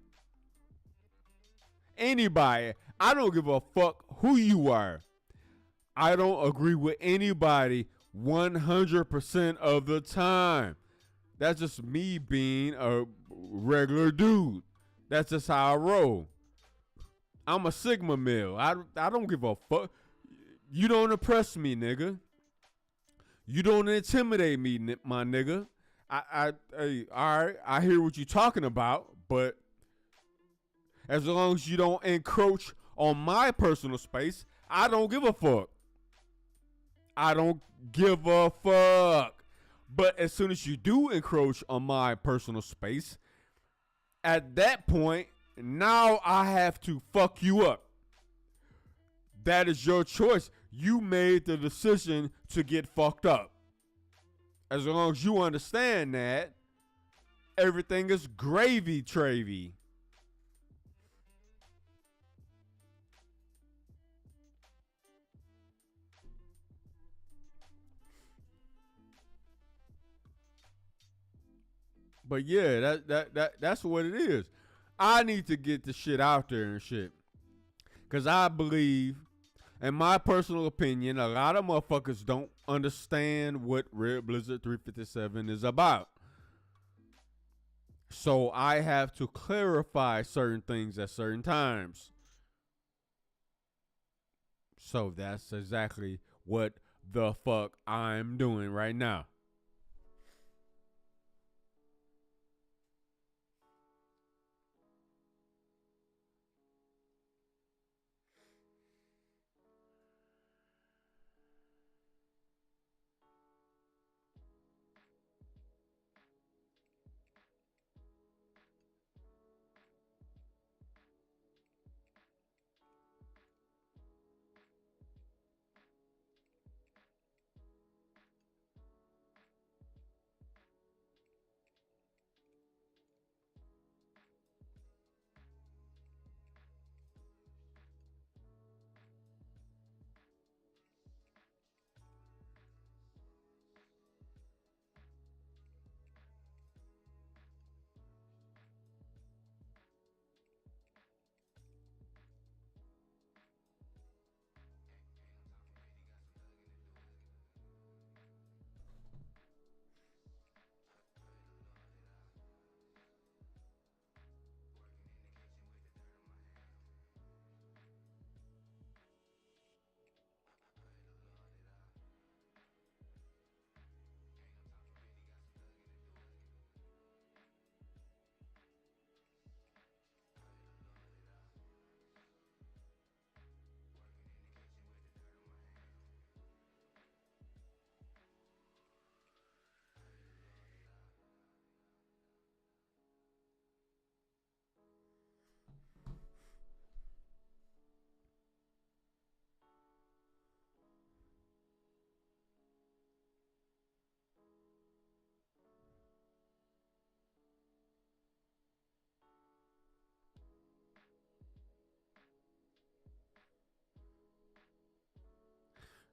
A: Anybody. I don't give a fuck who you are. I don't agree with anybody 100% of the time. That's just me being a regular dude. That's just how I roll. I'm a Sigma male. I don't give a fuck. You don't impress me, nigga. You don't intimidate me, my nigga. All right, I hear what you're talking about, but as long as you don't encroach on my personal space, I don't give a fuck. I don't give a fuck. But as soon as you do encroach on my personal space, at that point, now I have to fuck you up. That is your choice. You made the decision to get fucked up. As long as you understand that, everything is gravy travy. But yeah, that's what it is. I need to get the shit out there and shit. Cause I believe, in my personal opinion, a lot of motherfuckers don't understand what Red Blizzard 357 is about. So I have to clarify certain things at certain times. So that's exactly what the fuck I'm doing right now.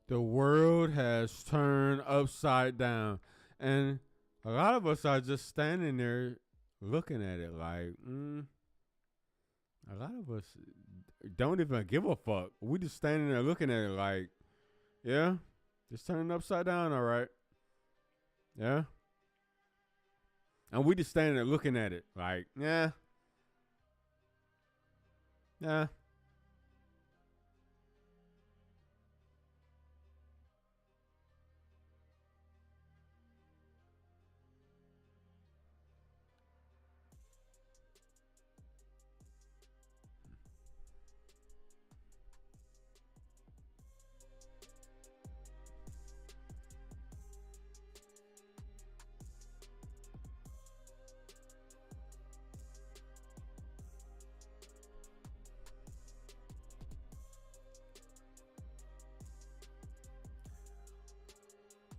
A: The world has turned upside down. And a lot of us are just standing there looking at it like, a lot of us don't even give a fuck. We just standing there looking at it like, yeah, it's turning upside down, all right. Yeah. And we just standing there looking at it like, yeah, yeah.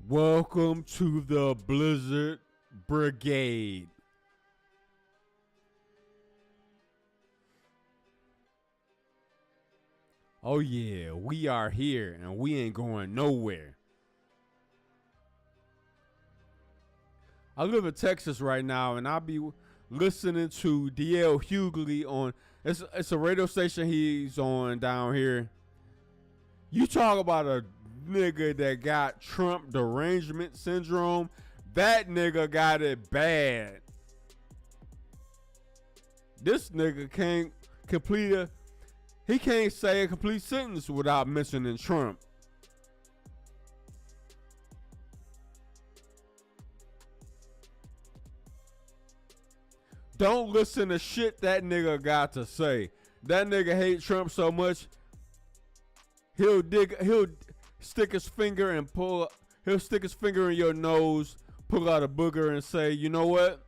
A: Welcome to the Blizzard Brigade. Oh, yeah, we are here and we ain't going nowhere. I live in Texas right now and I'll be listening to DL Hughley on, it's a radio station he's on down here. You talk about a nigga that got Trump derangement syndrome. That nigga got it bad. This nigga he can't say a complete sentence without mentioning Trump. Don't listen to shit that nigga got to say. That nigga hate Trump so much, he'll stick his finger and he'll stick his finger in your nose, pull out a booger and say, you know what?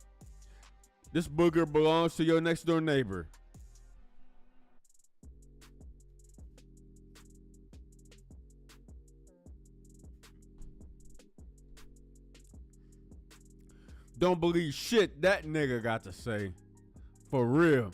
A: This booger belongs to your next door neighbor. Don't believe shit that nigga got to say. For real.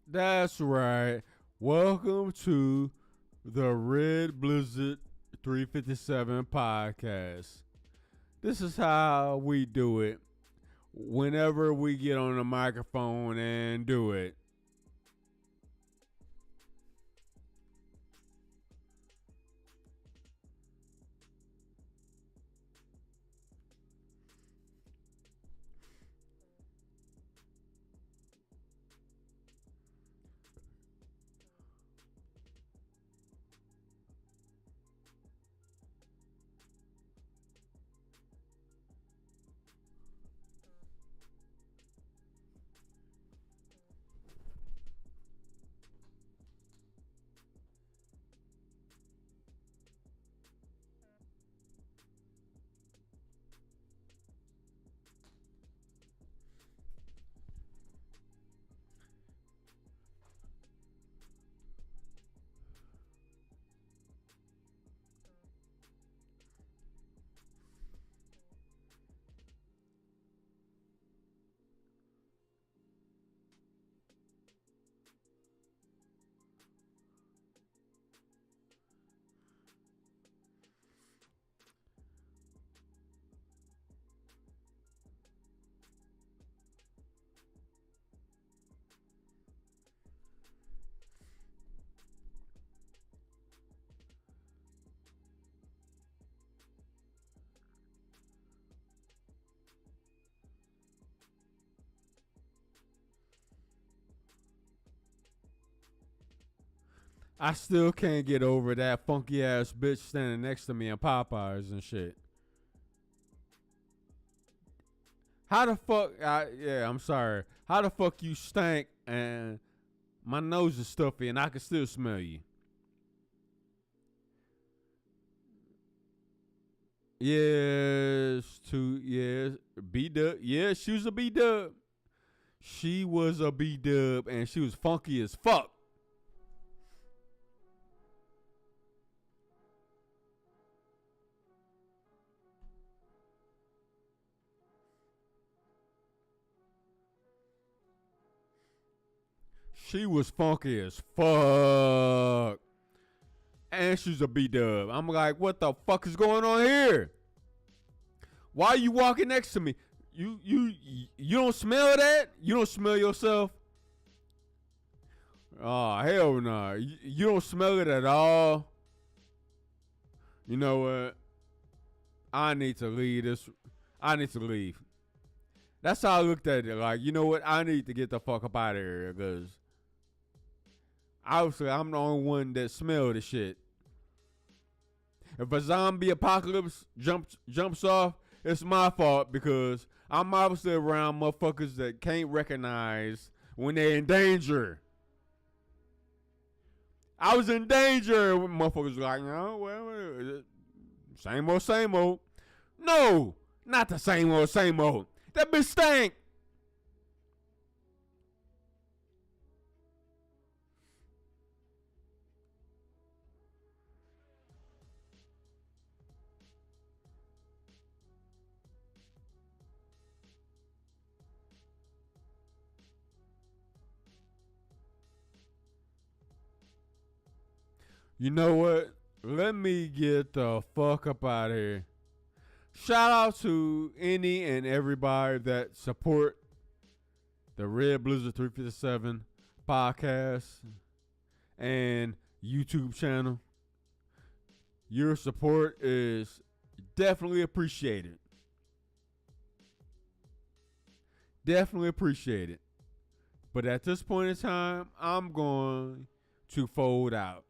A: That's right. Welcome to the Red Blizzard 357 podcast. This is how we do it whenever we get on the microphone and do it. I still can't get over that funky ass bitch standing next to me in Popeyes and shit. How the fuck? Yeah, I'm sorry. How the fuck you stank and my nose is stuffy and I can still smell you? Yes, B dub. Yeah, she was a B dub. She was a B dub and she was funky as fuck. She was funky as fuck. And she's a B dub. I'm like, what the fuck is going on here? Why are you walking next to me? You don't smell that? You don't smell yourself? Oh, hell no. Nah. You don't smell it at all. You know what? I need to leave this. I need to leave. That's how I looked at it. Like, you know what? I need to get the fuck up out of here because obviously I'm the only one that smelled the shit. If a zombie apocalypse jumps off, it's my fault because I'm obviously around motherfuckers that can't recognize when they're in danger. I was in danger when motherfuckers like, no, well, same old, same old. No, not the same old, same old. That bitch stank. You know what? Let me get the fuck up out of here. Shout out to any and everybody that support the Red Blizzard 357 podcast and YouTube channel. Your support is definitely appreciated. Definitely appreciated. But at this point in time, I'm going to fold out.